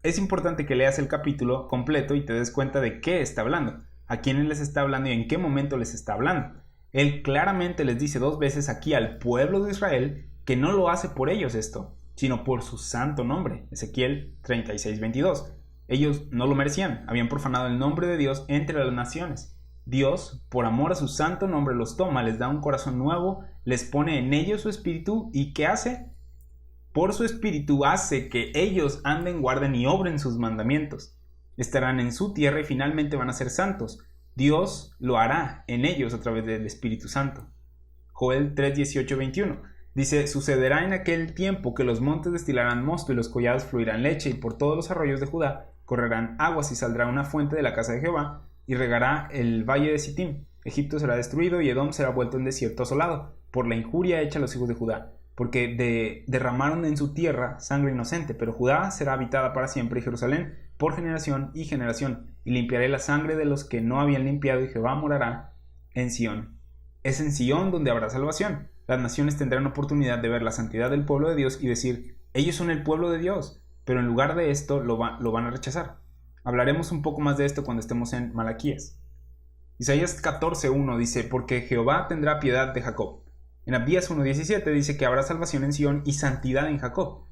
Es importante que leas el capítulo completo y te des cuenta de qué está hablando, a quiénes les está hablando y en qué momento les está hablando. Él claramente les dice 2 veces aquí al pueblo de Israel que no lo hace por ellos esto, sino por su santo nombre. Ezequiel 36, 22. Ellos no lo merecían, habían profanado el nombre de Dios entre las naciones. Dios, por amor a su santo nombre, los toma, les da un corazón nuevo, les pone en ellos su espíritu y ¿qué hace? Por su espíritu hace que ellos anden, guarden y obren sus mandamientos. Estarán en su tierra y finalmente van a ser santos. Dios lo hará en ellos a través del Espíritu Santo. Joel 3, 18, 21. Dice, sucederá en aquel tiempo que los montes destilarán mosto y los collados fluirán leche y por todos los arroyos de Judá correrán aguas y saldrá una fuente de la casa de Jehová y regará el valle de Sittim. Egipto será destruido y Edom será vuelto en desierto asolado por la injuria hecha a los hijos de Judá, porque derramaron en su tierra sangre inocente, pero Judá será habitada para siempre y Jerusalén por generación y generación, y limpiaré la sangre de los que no habían limpiado y Jehová morará en Sión. Es en Sión donde habrá salvación. Las naciones tendrán oportunidad de ver la santidad del pueblo de Dios y decir, ellos son el pueblo de Dios, pero en lugar de esto lo van a rechazar. Hablaremos un poco más de esto cuando estemos en Malaquías. Isaías 14:1 dice, porque Jehová tendrá piedad de Jacob. En Abdías 1:17 dice que habrá salvación en Sión y santidad en Jacob.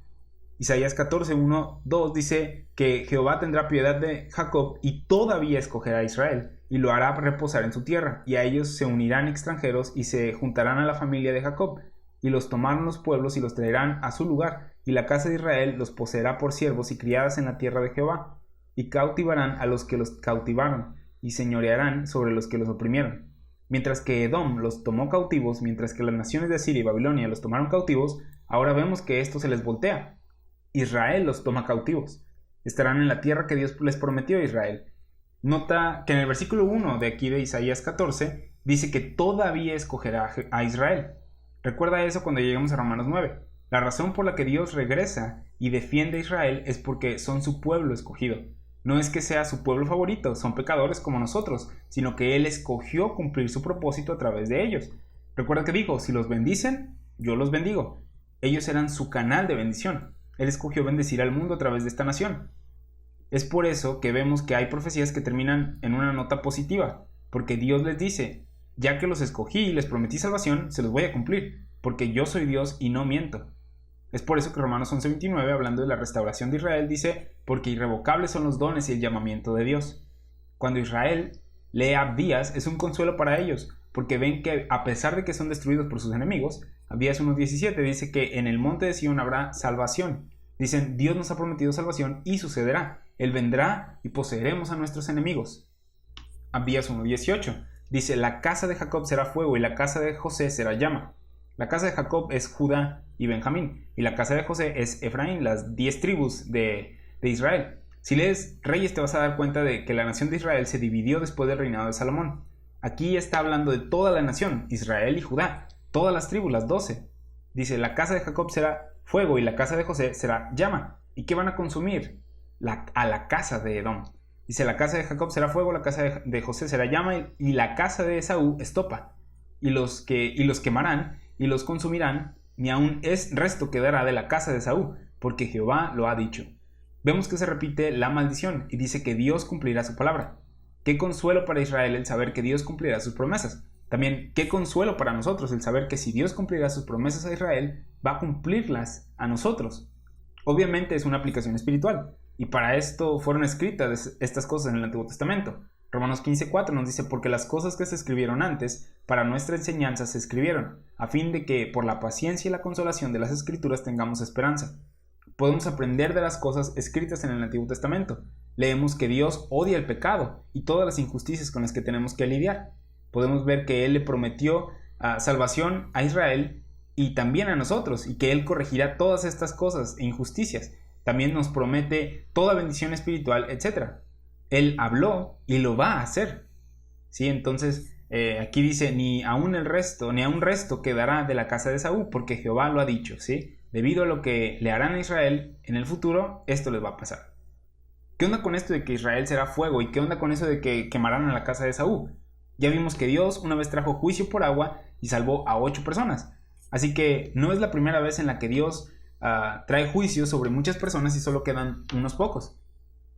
Isaías 14:1-2 dice que Jehová tendrá piedad de Jacob y todavía escogerá a Israel y lo hará reposar en su tierra, y a ellos se unirán extranjeros y se juntarán a la familia de Jacob, y los tomarán los pueblos y los traerán a su lugar, y la casa de Israel los poseerá por siervos y criadas en la tierra de Jehová, y cautivarán a los que los cautivaron, y señorearán sobre los que los oprimieron. Mientras que Edom los tomó cautivos, mientras que las naciones de Asiria y Babilonia los tomaron cautivos, ahora vemos que esto se les voltea. Israel los toma cautivos. Estarán en la tierra que Dios les prometió a Israel. Nota que en el versículo 1 de aquí de Isaías 14 dice que todavía escogerá a Israel. Recuerda eso cuando lleguemos a Romanos 9. La razón por la que Dios regresa y defiende a Israel es porque son su pueblo escogido. No es que sea su pueblo favorito, son pecadores como nosotros, sino que Él escogió cumplir su propósito a través de ellos. Recuerda que dijo, si los bendicen, yo los bendigo. Ellos eran su canal de bendición. Él escogió bendecir al mundo a través de esta nación. Es por eso que vemos que hay profecías que terminan en una nota positiva, porque Dios les dice, ya que los escogí y les prometí salvación, se los voy a cumplir, porque yo soy Dios y no miento. Es por eso que Romanos 11:29, hablando de la restauración de Israel, dice, porque irrevocables son los dones y el llamamiento de Dios. Cuando Israel lee a Abdías, es un consuelo para ellos, porque ven que a pesar de que son destruidos por sus enemigos, Abdías 1:17 dice que en el monte de Sión habrá salvación. Dicen, Dios nos ha prometido salvación y sucederá. Él vendrá y poseeremos a nuestros enemigos. Abdías 1:18 dice, la casa de Jacob será fuego y la casa de José será llama. La casa de Jacob es Judá y Benjamín, y la casa de José es Efraín, las 10 tribus de Israel. Si lees Reyes te vas a dar cuenta de que la nación de Israel se dividió después del reinado de Salomón. Aquí está hablando de toda la nación, Israel y Judá, todas las tribus, las 12. Dice, la casa de Jacob será fuego y la casa de José será llama. ¿Y qué van a consumir? A la casa de Edom. Dice, la casa de Jacob será fuego, la casa de José será llama y la casa de Esaú estopa. Y los quemarán y los consumirán, ni aun resto quedará de la casa de Esaú, porque Jehová lo ha dicho. Vemos que se repite la maldición y dice que Dios cumplirá su palabra. Qué consuelo para Israel el saber que Dios cumplirá sus promesas. También qué consuelo para nosotros el saber que si Dios cumplirá sus promesas a Israel, va a cumplirlas a nosotros. Obviamente es una aplicación espiritual, y para esto fueron escritas estas cosas en el Antiguo Testamento. Romanos 15:4 nos dice, porque las cosas que se escribieron antes, para nuestra enseñanza se escribieron, a fin de que por la paciencia y la consolación de las Escrituras tengamos esperanza. Podemos aprender de las cosas escritas en el Antiguo Testamento. Leemos que Dios odia el pecado y todas las injusticias con las que tenemos que lidiar. Podemos ver que Él le prometió salvación a Israel y también a nosotros, y que Él corregirá todas estas cosas e injusticias. También nos promete toda bendición espiritual, etc. Él habló y lo va a hacer. ¿Sí? Entonces, aquí dice, ni a un resto quedará de la casa de Esaú, porque Jehová lo ha dicho, ¿sí? Debido a lo que le harán a Israel en el futuro, esto les va a pasar. ¿Qué onda con esto de que Israel será fuego? ¿Y qué onda con eso de que quemarán a la casa de Esaú? Ya vimos que Dios una vez trajo juicio por agua y salvó a 8 personas. Así que no es la primera vez en la que Dios trae juicio sobre muchas personas y solo quedan unos pocos.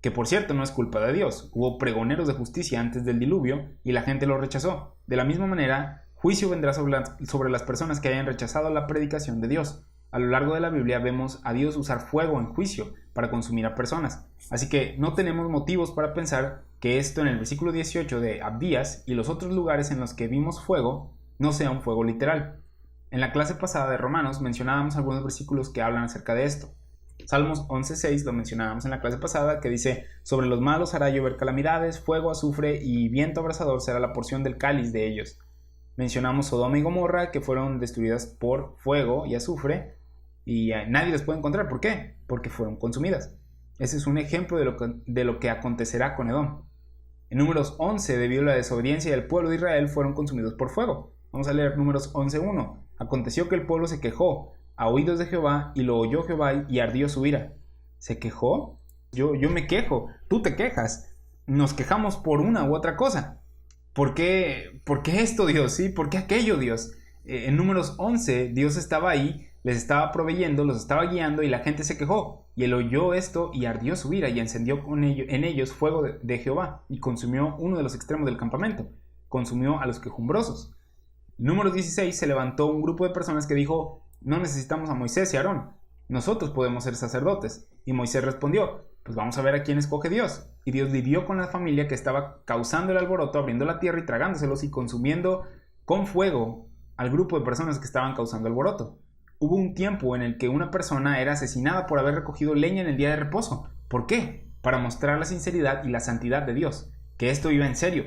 Que por cierto no es culpa de Dios. Hubo pregoneros de justicia antes del diluvio y la gente lo rechazó. De la misma manera, juicio vendrá sobre las personas que hayan rechazado la predicación de Dios. A lo largo de la Biblia vemos a Dios usar fuego en juicio para consumir a personas. Así que no tenemos motivos para pensar que esto en el versículo 18 de Abdías y los otros lugares en los que vimos fuego no sea un fuego literal. En la clase pasada de Romanos mencionábamos algunos versículos que hablan acerca de esto. Salmos 11:6 lo mencionábamos en la clase pasada, que dice: sobre los malos hará llover calamidades, fuego, azufre y viento abrasador será la porción del cáliz de ellos. Mencionamos Sodoma y Gomorra, que fueron destruidas por fuego y azufre, y nadie las puede encontrar. ¿Por qué? Porque fueron consumidas. Ese es un ejemplo de lo que acontecerá con Edom. En Números 11, debido a la desobediencia del pueblo de Israel, fueron consumidos por fuego. Vamos a leer Números 11:1. Aconteció que el pueblo se quejó a oídos de Jehová, y lo oyó Jehová, y ardió su ira. ¿Se quejó? Yo me quejo, tú te quejas. Nos quejamos por una u otra cosa. ¿Por qué esto, Dios? ¿Sí? ¿Por qué aquello, Dios? En Números 11, Dios estaba ahí, les estaba proveyendo, los estaba guiando, y la gente se quejó. Y él oyó esto, y ardió su ira, y encendió en ellos fuego de Jehová, y consumió uno de los extremos del campamento. Consumió a los quejumbrosos. En Números 16 se levantó un grupo de personas que dijo: no necesitamos a Moisés y a Aarón, nosotros podemos ser sacerdotes. Y Moisés respondió: pues vamos a ver a quién escoge Dios. Y Dios lidió con la familia que estaba causando el alboroto, abriendo la tierra y tragándoselos y consumiendo con fuego al grupo de personas que estaban causando alboroto. Hubo un tiempo en el que una persona era asesinada por haber recogido leña en el día de reposo. ¿Por qué? Para mostrar la sinceridad y la santidad de Dios, que esto iba en serio.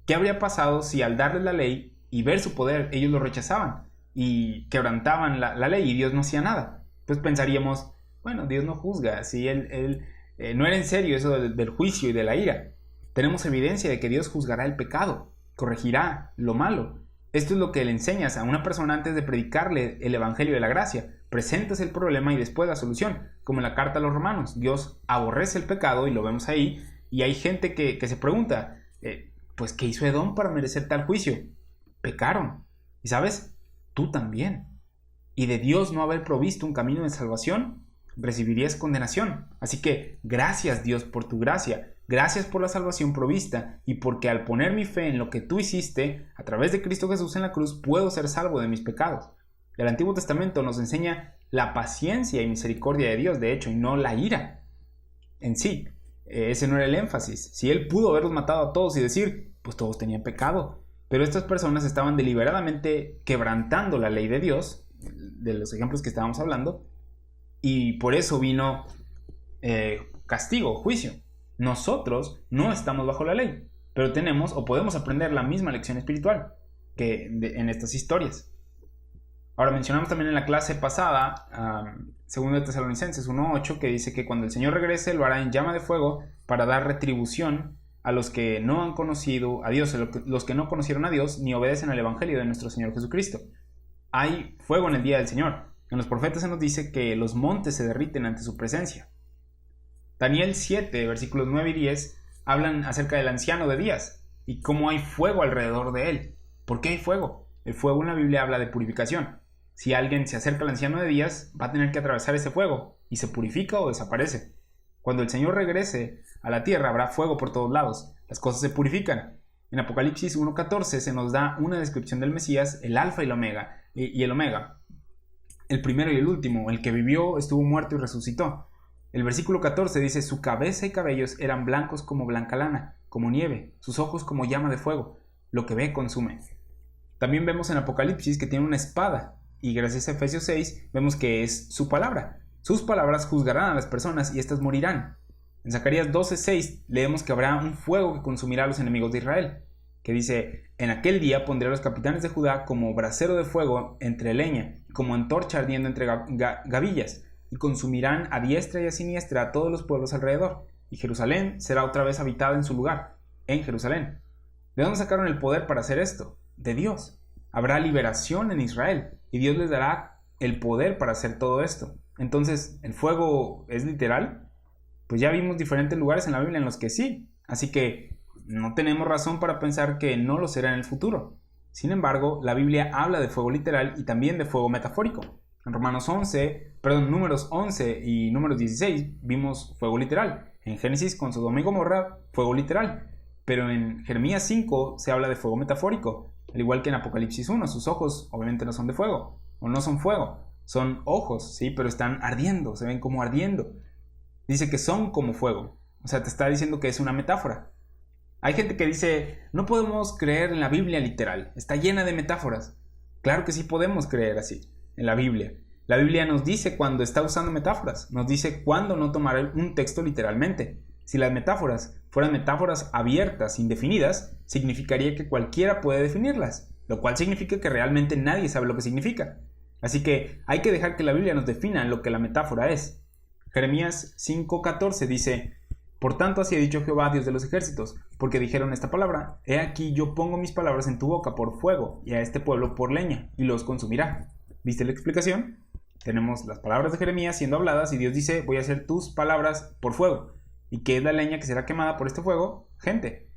¿Qué habría pasado si al darles la ley y ver su poder ellos lo rechazaban y quebrantaban la ley y Dios no hacía nada? Pues pensaríamos, bueno, Dios no juzga, si él no era en serio eso del juicio y de la ira. Tenemos evidencia de que Dios juzgará el pecado, corregirá lo malo. Esto es lo que le enseñas a una persona antes de predicarle el evangelio de la gracia. Presentas el problema y después la solución, como en la carta a los romanos. Dios aborrece el pecado y lo vemos ahí, y hay gente que se pregunta, pues ¿qué hizo Edom para merecer tal juicio? Pecaron. ¿Y sabes? Tú también. Y de Dios no haber provisto un camino de salvación, recibirías condenación. Así que gracias, Dios, por tu gracia. Gracias por la salvación provista, y porque al poner mi fe en lo que tú hiciste a través de Cristo Jesús en la cruz, puedo ser salvo de mis pecados. El Antiguo Testamento nos enseña la paciencia y misericordia de Dios, de hecho, y no la ira en sí. Ese no era el énfasis. Si Él pudo haberlos matado a todos y decir, pues todos tenían pecado. Pero estas personas estaban deliberadamente quebrantando la ley de Dios, de los ejemplos que estábamos hablando, y por eso vino castigo, juicio. Nosotros no estamos bajo la ley, pero tenemos o podemos aprender la misma lección espiritual en estas historias. Ahora mencionamos también en la clase pasada, 2 de Tesalonicenses 1:8, que dice que cuando el Señor regrese lo hará en llama de fuego para dar retribución a los que no han conocido a Dios, los que no conocieron a Dios ni obedecen al evangelio de nuestro Señor Jesucristo. Hay fuego en el día del Señor. En los profetas se nos dice que los montes se derriten ante su presencia. Daniel 7, versículos 9 y 10, hablan acerca del anciano de días y cómo hay fuego alrededor de él. ¿Por qué hay fuego? El fuego en la Biblia habla de purificación. Si alguien se acerca al anciano de días, va a tener que atravesar ese fuego y se purifica o desaparece. Cuando el Señor regrese a la tierra, habrá fuego por todos lados. Las cosas se purifican. En Apocalipsis 1:14 se nos da una descripción del Mesías, el alfa y el omega, el primero y el último, el que vivió, estuvo muerto y resucitó. El versículo 14 dice: su cabeza y cabellos eran blancos como blanca lana, como nieve, sus ojos como llama de fuego, lo que ve consume. También vemos en Apocalipsis que tiene una espada, y gracias a Efesios 6 vemos que es su palabra. Sus palabras juzgarán a las personas y éstas morirán. En Zacarías 12:6 leemos que habrá un fuego que consumirá a los enemigos de Israel. que dice: en aquel día pondré a los capitanes de Judá como brasero de fuego entre leña, y como antorcha ardiendo entre gavillas, y consumirán a diestra y a siniestra a todos los pueblos alrededor, y Jerusalén será otra vez habitada en su lugar, en Jerusalén. ¿De dónde sacaron el poder para hacer esto? De Dios. Habrá liberación en Israel, y Dios les dará el poder para hacer todo esto. Entonces, ¿el fuego es literal? Pues ya vimos diferentes lugares en la Biblia en los que sí, así que no tenemos razón para pensar que no lo será en el futuro. Sin embargo, la Biblia habla de fuego literal y también de fuego metafórico. En Números 11 y Números 16 vimos fuego literal. En Génesis con Sodoma y Gomorra, fuego literal. Pero en Jeremías 5 se habla de fuego metafórico. Al igual que en Apocalipsis 1, sus ojos obviamente no son de fuego, o no son fuego, son ojos, ¿sí? Pero están ardiendo, se ven como ardiendo. Dice que son como fuego, o sea, te está diciendo que es una metáfora. Hay gente que dice: no podemos creer en la Biblia literal, está llena de metáforas. Claro que sí podemos creer así, en la Biblia. La Biblia nos dice cuando está usando metáforas, nos dice cuándo no tomar un texto literalmente. Si las metáforas fueran metáforas abiertas, indefinidas, significaría que cualquiera puede definirlas, lo cual significa que realmente nadie sabe lo que significa. Así que hay que dejar que la Biblia nos defina lo que la metáfora es. Jeremías 5:14 dice: por tanto así ha dicho Jehová, Dios de los ejércitos, porque dijeron esta palabra: he aquí yo pongo mis palabras en tu boca por fuego, y a este pueblo por leña, y los consumirá. ¿Viste la explicación? Tenemos las palabras de Jeremías siendo habladas, y Dios dice: voy a hacer tus palabras por fuego. ¿Y qué es la leña que será quemada por este fuego? Gente.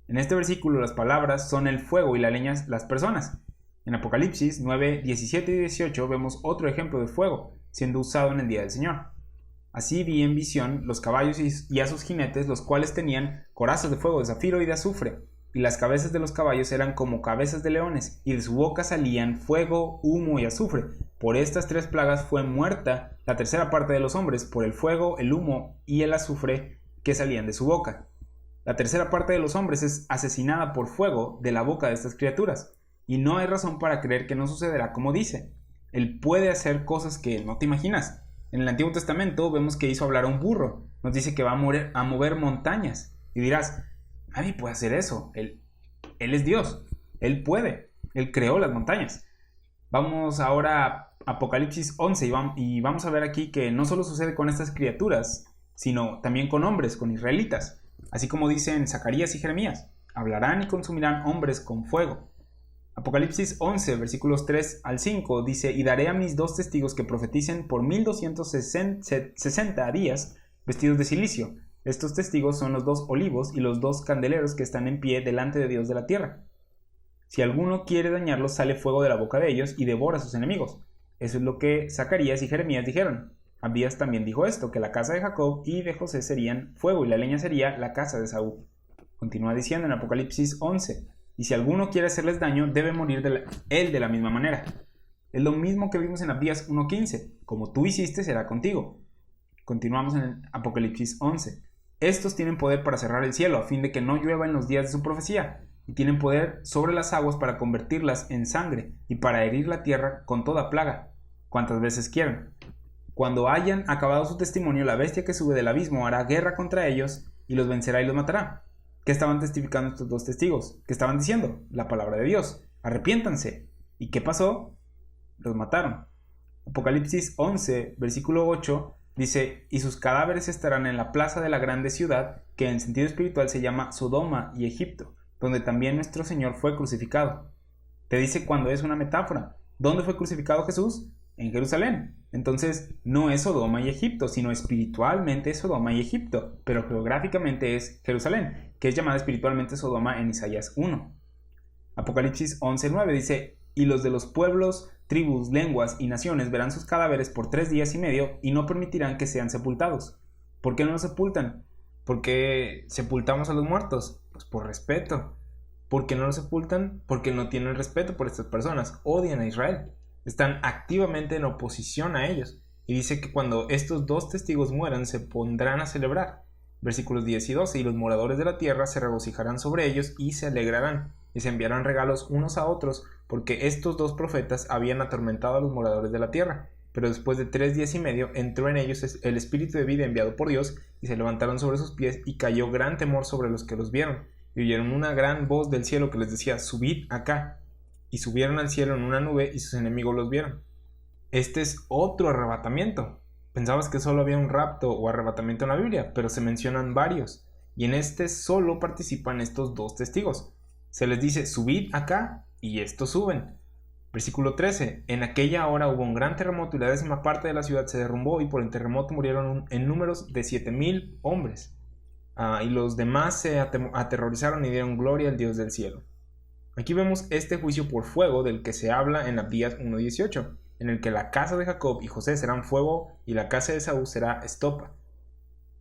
En este versículo las palabras son el fuego y la leña las personas. En Apocalipsis 9, 17 y 18 vemos otro ejemplo de fuego siendo usado en el día del Señor. Así vi en visión los caballos y a sus jinetes, los cuales tenían corazas de fuego, de zafiro y de azufre, y las cabezas de los caballos eran como cabezas de leones, y de su boca salían fuego, humo y azufre. Por estas tres plagas fue muerta la tercera parte de los hombres, por el fuego, el humo y el azufre que salían de su boca. La tercera parte de los hombres es asesinada por fuego de la boca de estas criaturas, y no hay razón para creer que no sucederá como dice. Él puede hacer cosas que no te imaginas. En el Antiguo Testamento vemos que hizo hablar a un burro. Nos dice que va a mover montañas. Y dirás: nadie puede hacer eso. Él es Dios. Él puede. Él creó las montañas. Vamos ahora a Apocalipsis 11 y vamos a ver aquí que no solo sucede con estas criaturas, sino también con hombres, con israelitas. Así como dicen Zacarías y Jeremías: hablarán y consumirán hombres con fuego. Apocalipsis 11, versículos 3 al 5 dice: y daré a mis dos testigos que profeticen por 1260 días vestidos de cilicio. Estos testigos son los dos olivos y los dos candeleros que están en pie delante de Dios de la tierra. Si alguno quiere dañarlos, sale fuego de la boca de ellos y devora a sus enemigos. Eso es lo que Zacarías y Jeremías dijeron. Abdías también dijo esto, que la casa de Jacob y de José serían fuego y la leña sería la casa de Saúl. Continúa diciendo en Apocalipsis 11: y si alguno quiere hacerles daño, debe morir él de la misma manera. Es lo mismo que vimos en Abdías 1:15: como tú hiciste, será contigo. Continuamos en Apocalipsis 11. Estos tienen poder para cerrar el cielo, a fin de que no llueva en los días de su profecía, y tienen poder sobre las aguas para convertirlas en sangre, y para herir la tierra con toda plaga, cuantas veces quieran. Cuando hayan acabado su testimonio, la bestia que sube del abismo hará guerra contra ellos, y los vencerá y los matará. ¿Qué estaban testificando estos dos testigos? ¿Qué estaban diciendo? La palabra de Dios. Arrepiéntanse. ¿Y qué pasó? Los mataron. Apocalipsis 11, versículo 8, dice: y sus cadáveres estarán en la plaza de la grande ciudad, que en sentido espiritual se llama Sodoma y Egipto, donde también nuestro Señor fue crucificado. Te dice cuando es una metáfora. ¿Dónde fue crucificado Jesús? En Jerusalén. Entonces no es Sodoma y Egipto, sino espiritualmente es Sodoma y Egipto, pero geográficamente es Jerusalén, que es llamada espiritualmente Sodoma en Isaías 1. Apocalipsis 11:9 dice: y los de los pueblos, tribus, lenguas y naciones verán sus cadáveres por 3 días y medio y no permitirán que sean sepultados. ¿Por qué no los sepultan? ¿Por qué sepultamos a los muertos? Pues por respeto. ¿Por qué no los sepultan? Porque no tienen respeto por estas personas, odian a Israel. Están activamente en oposición a ellos. Y dice que cuando estos dos testigos mueran, se pondrán a celebrar. Versículos 10 y 12. Y los moradores de la tierra se regocijarán sobre ellos y se alegrarán. Y se enviarán regalos unos a otros, porque estos dos profetas habían atormentado a los moradores de la tierra. Pero después de 3 días y medio, entró en ellos el espíritu de vida enviado por Dios, y se levantaron sobre sus pies, y cayó gran temor sobre los que los vieron. y oyeron una gran voz del cielo que les decía: subid acá. Y subieron al cielo en una nube y sus enemigos los vieron. Este es otro arrebatamiento. Pensabas que solo había un rapto o arrebatamiento en la Biblia, pero se mencionan varios, y en este solo participan estos dos testigos. Se les dice: subid acá, y estos suben. Versículo 13. En aquella hora hubo un gran terremoto y la 10ª parte de la ciudad se derrumbó, y por el terremoto murieron en números de 7,000 hombres. Y los demás se aterrorizaron y dieron gloria al Dios del cielo. Aquí vemos este juicio por fuego del que se habla en Abdías 1:18, en el que la casa de Jacob y José serán fuego y la casa de Esaú será estopa.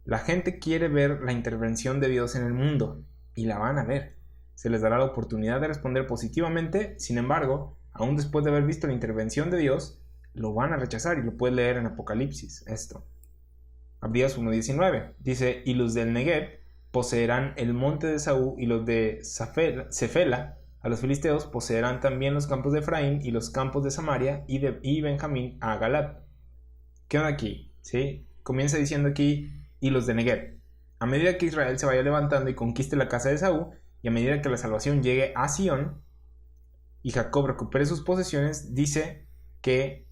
La gente quiere ver la intervención de Dios en el mundo, y la van a ver. Se les dará la oportunidad de responder positivamente. Sin embargo, aún después de haber visto la intervención de Dios, lo van a rechazar, y lo puedes leer en Apocalipsis esto. Abdías 1:19 dice: y los del Negev poseerán el monte de Esaú, y los de Cefela a los filisteos poseerán también los campos de Efraín y los campos de Samaria y Benjamín a Galaad. ¿Qué onda aquí? ¿Sí? Comienza diciendo aquí: y los de Negev. A medida que Israel se vaya levantando y conquiste la casa de Esaú, y a medida que la salvación llegue a Sión y Jacob recupere sus posesiones, dice que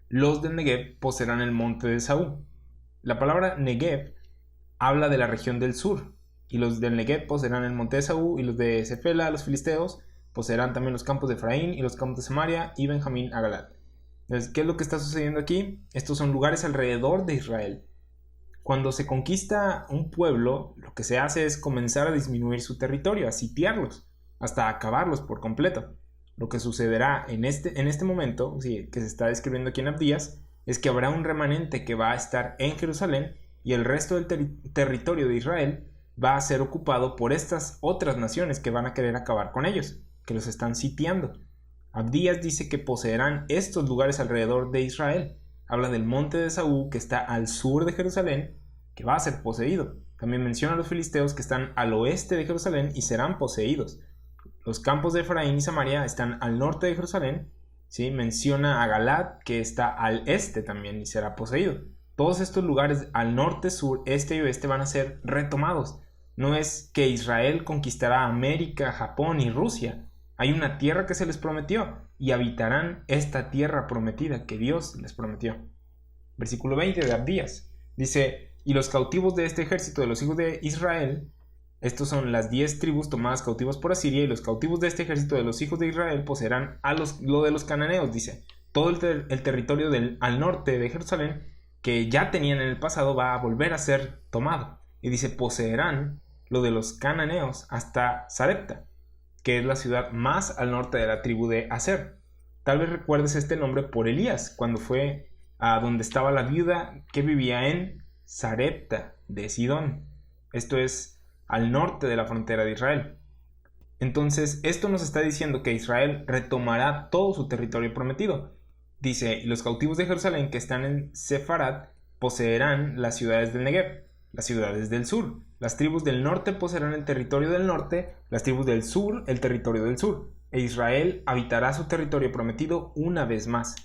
los del Negev poseerán el monte de Esaú. La palabra Negev habla de la región del sur, y los del Negev poseerán el monte de Esaú, y los de Cefela, los filisteos, poseerán también los campos de Efraín y los campos de Samaria y Benjamín a Galaad. Entonces, ¿qué es lo que está sucediendo aquí? Estos son lugares alrededor de Israel. Cuando se conquista un pueblo, lo que se hace es comenzar a disminuir su territorio, a sitiarlos, hasta acabarlos por completo. Lo que sucederá en este momento, que se está describiendo aquí en Abdías, es que habrá un remanente que va a estar en Jerusalén, y el resto del territorio de Israel va a ser ocupado por estas otras naciones que van a querer acabar con ellos, que los están sitiando. Abdías dice que poseerán estos lugares alrededor de Israel. Habla del monte de Esaú, que está al sur de Jerusalén, que va a ser poseído. También menciona a los filisteos, que están al oeste de Jerusalén y serán poseídos. Los campos de Efraín y Samaria están al norte de Jerusalén. ¿Sí? Menciona a Galaad, que está al este también y será poseído. Todos estos lugares al norte, sur, este y oeste van a ser retomados. No es que Israel conquistará América, Japón y Rusia. Hay una tierra que se les prometió, y habitarán esta tierra prometida que Dios les prometió. Versículo 20 de Abdías dice: y los cautivos de este ejército de los hijos de Israel, estos son las 10 tribus tomadas cautivas por Asiria, y los cautivos de este ejército de los hijos de Israel poseerán lo de los cananeos, dice. Todo el territorio al norte de Jerusalén, que ya tenían en el pasado, va a volver a ser tomado. Y dice: poseerán lo de los cananeos hasta Sarepta, que es la ciudad más al norte de la tribu de Aser. Tal vez recuerdes este nombre por Elías, cuando fue a donde estaba la viuda que vivía en Sarepta de Sidón. Esto es al norte de la frontera de Israel. Entonces, esto nos está diciendo que Israel retomará todo su territorio prometido. Dice: y los cautivos de Jerusalén que están en Sefarat poseerán las ciudades del Negev, las ciudades del sur. Las tribus del norte poseerán el territorio del norte, las tribus del sur el territorio del sur. E Israel habitará su territorio prometido una vez más.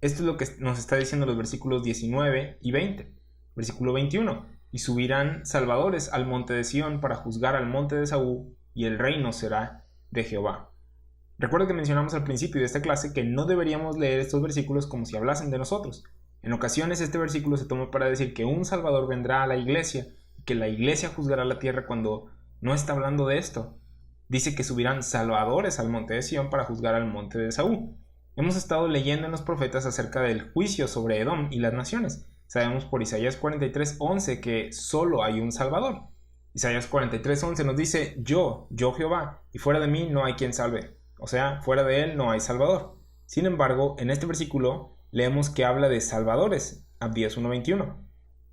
Esto es lo que nos está diciendo los versículos 19 y 20. Versículo 21. Y subirán salvadores al monte de Sión para juzgar al monte de Esaú, y el reino será de Jehová. Recuerda que mencionamos al principio de esta clase que no deberíamos leer estos versículos como si hablasen de nosotros. En ocasiones este versículo se toma para decir que un salvador vendrá a la iglesia, y que la iglesia juzgará la tierra, cuando no está hablando de esto. Dice que subirán salvadores al monte de Sión para juzgar al monte de Esaú. Hemos estado leyendo en los profetas acerca del juicio sobre Edom y las naciones. Sabemos por Isaías 43:11 que solo hay un salvador. Isaías 43:11 nos dice: yo Jehová, y fuera de mí no hay quien salve. O sea, fuera de él no hay salvador. Sin embargo, en este versículo leemos que habla de salvadores. Abdías 1:21.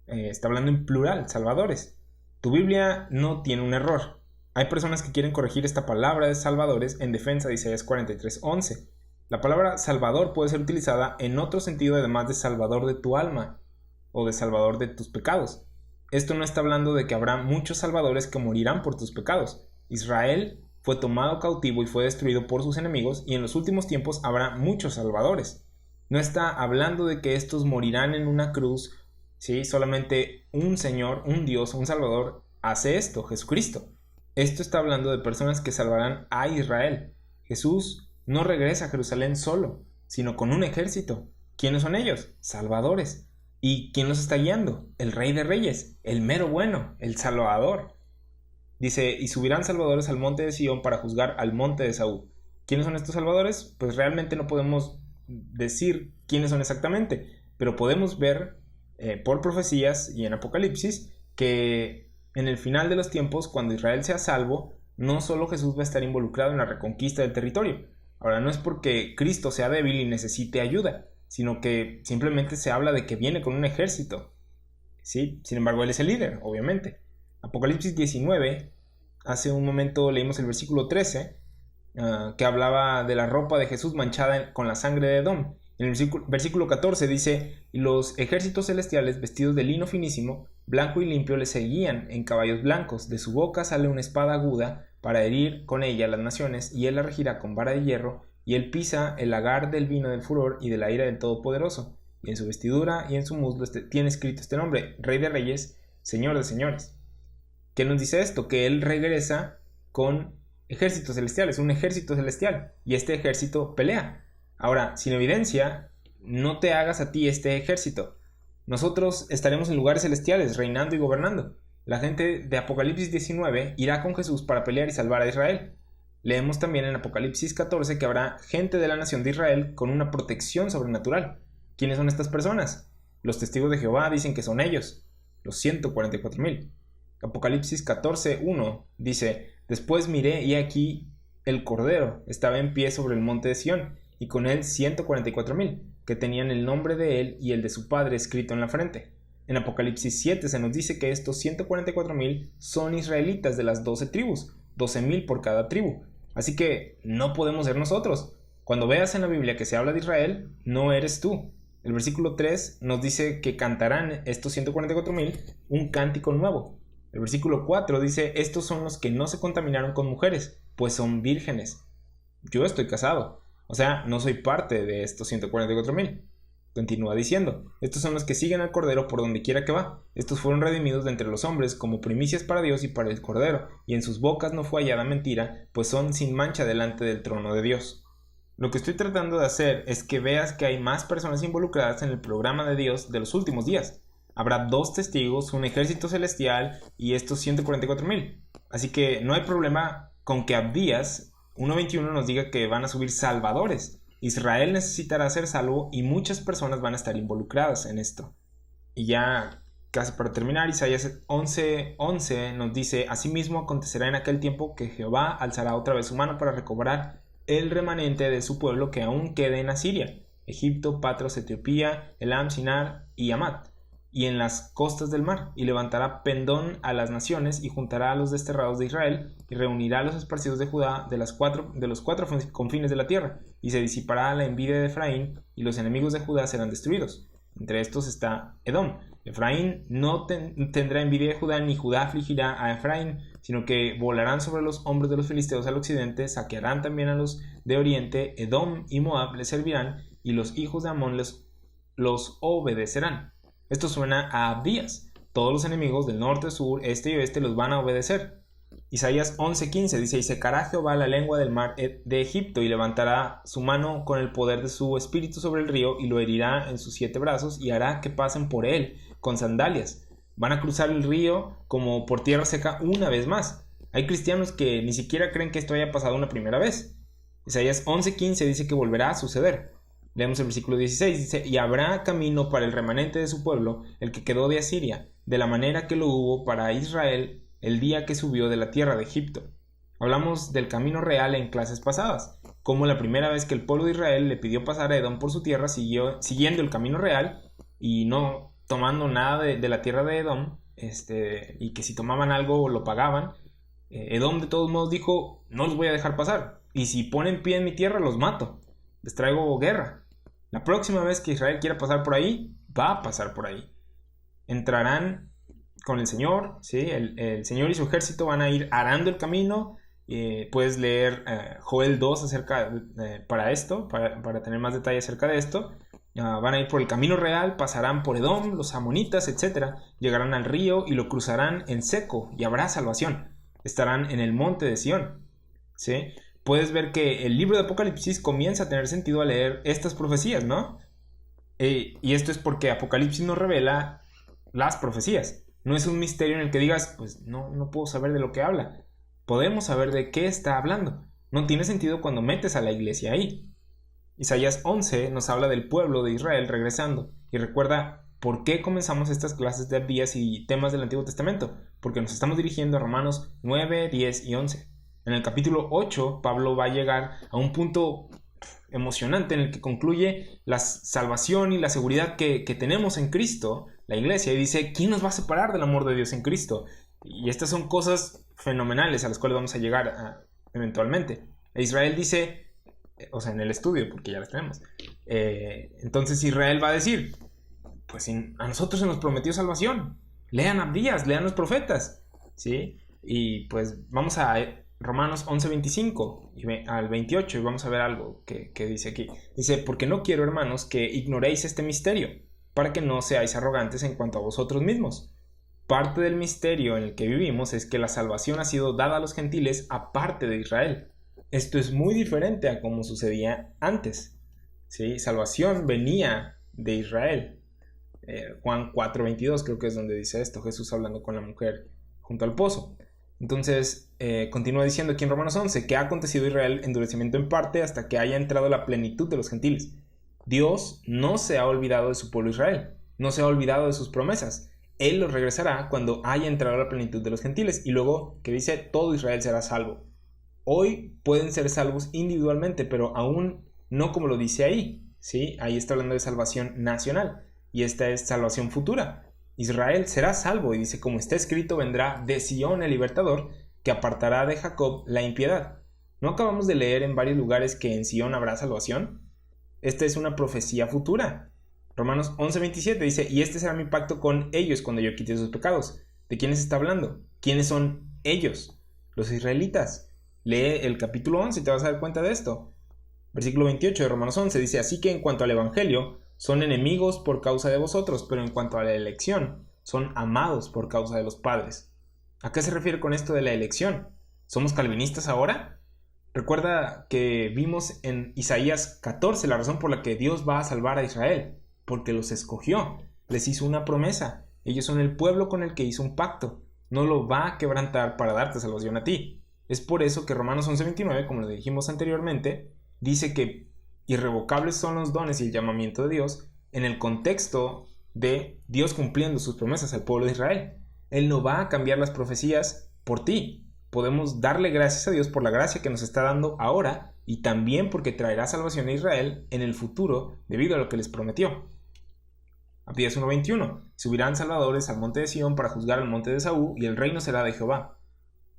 Está hablando en plural, salvadores. Tu Biblia no tiene un error. Hay personas que quieren corregir esta palabra de salvadores en defensa de Isaías 43:11. La palabra salvador puede ser utilizada en otro sentido además de salvador de tu alma o de salvador de tus pecados. Esto no está hablando de que habrá muchos salvadores que morirán por tus pecados. Israel fue tomado cautivo y fue destruido por sus enemigos, y en los últimos tiempos habrá muchos salvadores. No está hablando de que estos morirán en una cruz. ¿Sí? Solamente un Señor, un Dios, un Salvador hace esto, Jesucristo. Esto está hablando de personas que salvarán a Israel. Jesús no regresa a Jerusalén solo, sino con un ejército. ¿Quiénes son ellos? Salvadores. ¿Y quién los está guiando? El Rey de Reyes, el mero bueno, el Salvador. Dice, y subirán salvadores al monte de Sión para juzgar al monte de Saúl. ¿Quiénes son estos salvadores? Pues realmente no podemos decir quiénes son exactamente, pero podemos ver por profecías y en Apocalipsis que en el final de los tiempos, cuando Israel sea salvo, no solo Jesús va a estar involucrado en la reconquista del territorio. Ahora, no es porque Cristo sea débil y necesite ayuda, sino que simplemente se habla de que viene con un ejército. ¿Sí? Sin embargo, Él es el líder, obviamente. Apocalipsis 19, hace un momento leímos el versículo 13, que hablaba de la ropa de Jesús manchada con la sangre de Edom. En el versículo 14 dice, y los ejércitos celestiales vestidos de lino finísimo, blanco y limpio, le seguían en caballos blancos. De su boca sale una espada aguda para herir con ella las naciones, y él la regirá con vara de hierro, y él pisa el lagar del vino del furor y de la ira del Todopoderoso. Y en su vestidura y en su muslo tiene escrito este nombre, Rey de Reyes, Señor de Señores. ¿Qué nos dice esto? Que él regresa con ejércitos celestiales, un ejército celestial, y este ejército pelea. Ahora, sin evidencia, no te hagas a ti este ejército. Nosotros estaremos en lugares celestiales, reinando y gobernando. La gente de Apocalipsis 19 irá con Jesús para pelear y salvar a Israel. Leemos también en Apocalipsis 14 que habrá gente de la nación de Israel con una protección sobrenatural. ¿Quiénes son estas personas? Los testigos de Jehová dicen que son ellos, los 144,000. Apocalipsis 14:1 dice, después miré y aquí el Cordero estaba en pie sobre el monte de Sión, y con él 144,000, que tenían el nombre de él y el de su padre escrito en la frente. En Apocalipsis 7 se nos dice que estos 144,000 son israelitas de las 12 tribus, 12,000 por cada tribu. Así que no podemos ser nosotros. Cuando veas en la Biblia que se habla de Israel, no eres tú. El versículo 3 nos dice que cantarán estos 144,000 un cántico nuevo. El versículo 4 dice, estos son los que no se contaminaron con mujeres, pues son vírgenes. Yo estoy casado, o sea, no soy parte de estos 144,000. Continúa diciendo, estos son los que siguen al Cordero por donde quiera que va. Estos fueron redimidos de entre los hombres como primicias para Dios y para el Cordero, y en sus bocas no fue hallada mentira, pues son sin mancha delante del trono de Dios. Lo que estoy tratando de hacer es que veas que hay más personas involucradas en el programa de Dios de los últimos días. Habrá 2 testigos, un ejército celestial y estos 144,000. Así que no hay problema con que Abdías 1:21 nos diga que van a subir salvadores. Israel necesitará ser salvo y muchas personas van a estar involucradas en esto. Y ya casi para terminar, Isaías 11:11 nos dice, asimismo acontecerá en aquel tiempo que Jehová alzará otra vez su mano para recobrar el remanente de su pueblo que aún quede en Asiria, Egipto, Patros, Etiopía, Elam, Sinar y Hamat, y en las costas del mar, y levantará pendón a las naciones, y juntará a los desterrados de Israel, y reunirá a los esparcidos de Judá de los cuatro confines de la tierra, y se disipará la envidia de Efraín, y los enemigos de Judá serán destruidos. Entre estos está Edom. Efraín no tendrá envidia de Judá, ni Judá afligirá a Efraín, sino que volarán sobre los hombros de los filisteos al occidente, saquearán también a los de oriente, Edom y Moab les servirán, y los hijos de Amón los obedecerán. Esto suena a Abdías. Todos los enemigos del norte, sur, este y oeste los van a obedecer. Isaías 11:15 dice, y secará Jehová la lengua del mar de Egipto, y levantará su mano con el poder de su espíritu sobre el río, y lo herirá en sus 7 brazos, y hará que pasen por él con sandalias. Van a cruzar el río como por tierra seca una vez más. Hay cristianos que ni siquiera creen que esto haya pasado una primera vez. Isaías 11:15 dice que volverá a suceder. Leemos el versículo 16, dice, y habrá camino para el remanente de su pueblo, el que quedó de Asiria, de la manera que lo hubo para Israel el día que subió de la tierra de Egipto. Hablamos del camino real en clases pasadas, como la primera vez que el pueblo de Israel le pidió pasar a Edom por su tierra siguiendo el camino real y no tomando nada de la tierra de Edom, y que si tomaban algo lo pagaban. Edom de todos modos dijo, no los voy a dejar pasar, y si ponen pie en mi tierra los mato, les traigo guerra. La próxima vez que Israel quiera pasar por ahí, va a pasar por ahí. Entrarán con el Señor, ¿sí? El Señor y su ejército van a ir arando el camino. Puedes leer Joel 2 para esto, para tener más detalle acerca de esto. Van a ir por el camino real, pasarán por Edom, los amonitas, etc. Llegarán al río y lo cruzarán en seco y habrá salvación. estarán en el monte de Sión. ¿Sí? Puedes ver que el libro de Apocalipsis comienza a tener sentido al leer estas profecías, ¿no? Y esto es porque Apocalipsis nos revela las profecías. No es un misterio en el que digas, pues no puedo saber de lo que habla. Podemos saber de qué está hablando. No tiene sentido cuando metes a la iglesia ahí. Isaías 11 nos habla del pueblo de Israel regresando y recuerda por qué comenzamos estas clases de Abdías y temas del Antiguo Testamento, porque nos estamos dirigiendo a Romanos 9, 10 y 11. En el capítulo 8, Pablo va a llegar a un punto emocionante en el que concluye la salvación y la seguridad que tenemos en Cristo, la iglesia, y dice, ¿quién nos va a separar del amor de Dios en Cristo? Y estas son cosas fenomenales a las cuales vamos a llegar eventualmente. E Israel dice, o sea, en el estudio, porque ya las tenemos, entonces Israel va a decir, pues a nosotros se nos prometió salvación, lean Abdías, lean los profetas, ¿sí? Y pues vamos a Romanos 11:25 al 28 y vamos a ver algo que dice aquí. Dice, porque no quiero, hermanos, que ignoréis este misterio, para que no seáis arrogantes en cuanto a vosotros mismos. Parte del misterio en el que vivimos es que la salvación ha sido dada a los gentiles aparte de Israel. Esto es muy diferente a como sucedía antes, ¿sí? Salvación venía de Israel. Juan 4:22 creo que es donde dice esto, Jesús hablando con la mujer junto al pozo. Entonces, continúa diciendo aquí en Romanos 11 que ha acontecido Israel endurecimiento en parte hasta que haya entrado la plenitud de los gentiles. Dios no se ha olvidado de su pueblo Israel, no se ha olvidado de sus promesas. Él los regresará cuando haya entrado la plenitud de los gentiles. Y luego que dice, todo Israel será salvo. Hoy pueden ser salvos individualmente, pero aún no como lo dice ahí, ¿sí? Ahí está hablando de salvación nacional y esta es salvación futura. Israel será salvo y dice, como está escrito, vendrá de Sión el libertador que apartará de Jacob la impiedad. ¿No acabamos de leer en varios lugares que en Sión habrá salvación? Esta es una profecía futura. Romanos 11:27 dice, y este será mi pacto con ellos cuando yo quite sus pecados. ¿De quiénes está hablando? ¿Quiénes son ellos? Los israelitas. Lee el capítulo 11 y te vas a dar cuenta de esto. Versículo 28 de Romanos 11 dice, así que en cuanto al evangelio, son enemigos por causa de vosotros, pero en cuanto a la elección, son amados por causa de los padres. ¿A qué se refiere con esto de la elección? ¿Somos calvinistas ahora? Recuerda que vimos en Isaías 14 la razón por la que Dios va a salvar a Israel, porque los escogió, les hizo una promesa, ellos son el pueblo con el que hizo un pacto, no lo va a quebrantar para darte salvación a ti. Es por eso que Romanos 11:29, como lo dijimos anteriormente, dice que irrevocables son los dones y el llamamiento de Dios en el contexto de Dios cumpliendo sus promesas al pueblo de Israel. Él no va a cambiar las profecías por ti. Podemos darle gracias a Dios por la gracia que nos está dando ahora y también porque traerá salvación a Israel en el futuro debido a lo que les prometió. Abdías 1:21. Subirán salvadores al monte de Sión para juzgar al monte de Esaú y el reino será de Jehová.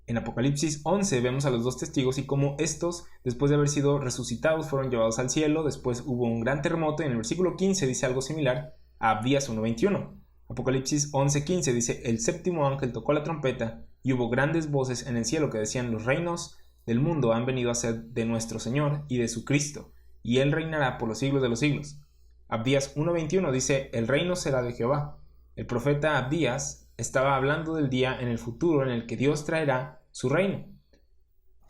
En Apocalipsis 11 vemos a los dos testigos y cómo estos, después de haber sido resucitados, fueron llevados al cielo. Después hubo un gran terremoto y en el versículo 15 dice algo similar a Abdías 1:21. Apocalipsis 11:15 dice, el séptimo ángel tocó la trompeta y hubo grandes voces en el cielo que decían, los reinos del mundo han venido a ser de nuestro Señor y de su Cristo, y Él reinará por los siglos de los siglos. Abdías 1:21 dice, el reino será de Jehová. El profeta Abdías estaba hablando del día en el futuro en el que Dios traerá su reino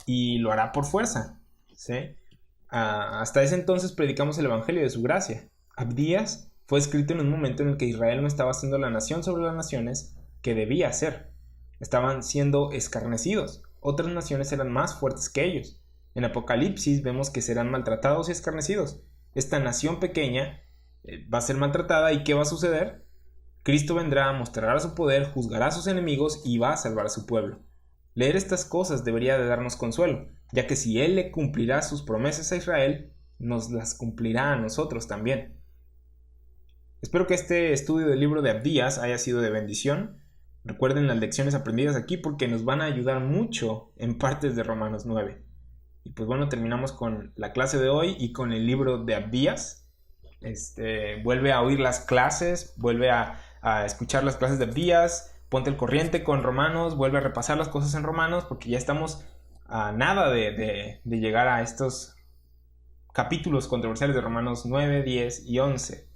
y lo hará por fuerza, ¿sí? Hasta ese entonces predicamos el evangelio de su gracia. Abdías fue escrito en un momento en el que Israel no estaba siendo la nación sobre las naciones que debía ser. Estaban siendo escarnecidos. Otras naciones eran más fuertes que ellos. En Apocalipsis vemos que serán maltratados y escarnecidos. Esta nación pequeña va a ser maltratada y ¿qué va a suceder? Cristo vendrá, mostrará su poder, juzgará a sus enemigos y va a salvar a su pueblo. Leer estas cosas debería de darnos consuelo, ya que si Él le cumplirá sus promesas a Israel, nos las cumplirá a nosotros también. Espero que este estudio del libro de Abdías haya sido de bendición. Recuerden las lecciones aprendidas aquí porque nos van a ayudar mucho en partes de Romanos 9. Y pues bueno, terminamos con la clase de hoy y con el libro de Abdías. Vuelve a oír las clases, vuelve a escuchar las clases de Abdías, ponte al corriente con Romanos, vuelve a repasar las cosas en Romanos porque ya estamos a nada de llegar a estos capítulos controversiales de Romanos 9, 10 y 11.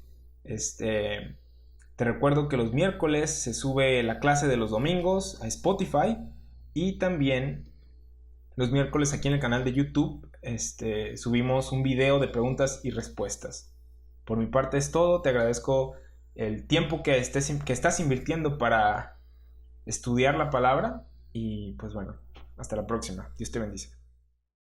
Te recuerdo que los miércoles se sube la clase de los domingos a Spotify Y también los miércoles aquí en el canal de YouTube subimos un video de preguntas y respuestas. Por mi parte es todo. Te agradezco el tiempo que estás invirtiendo para estudiar la palabra. Y pues bueno, hasta la próxima. Dios te bendice.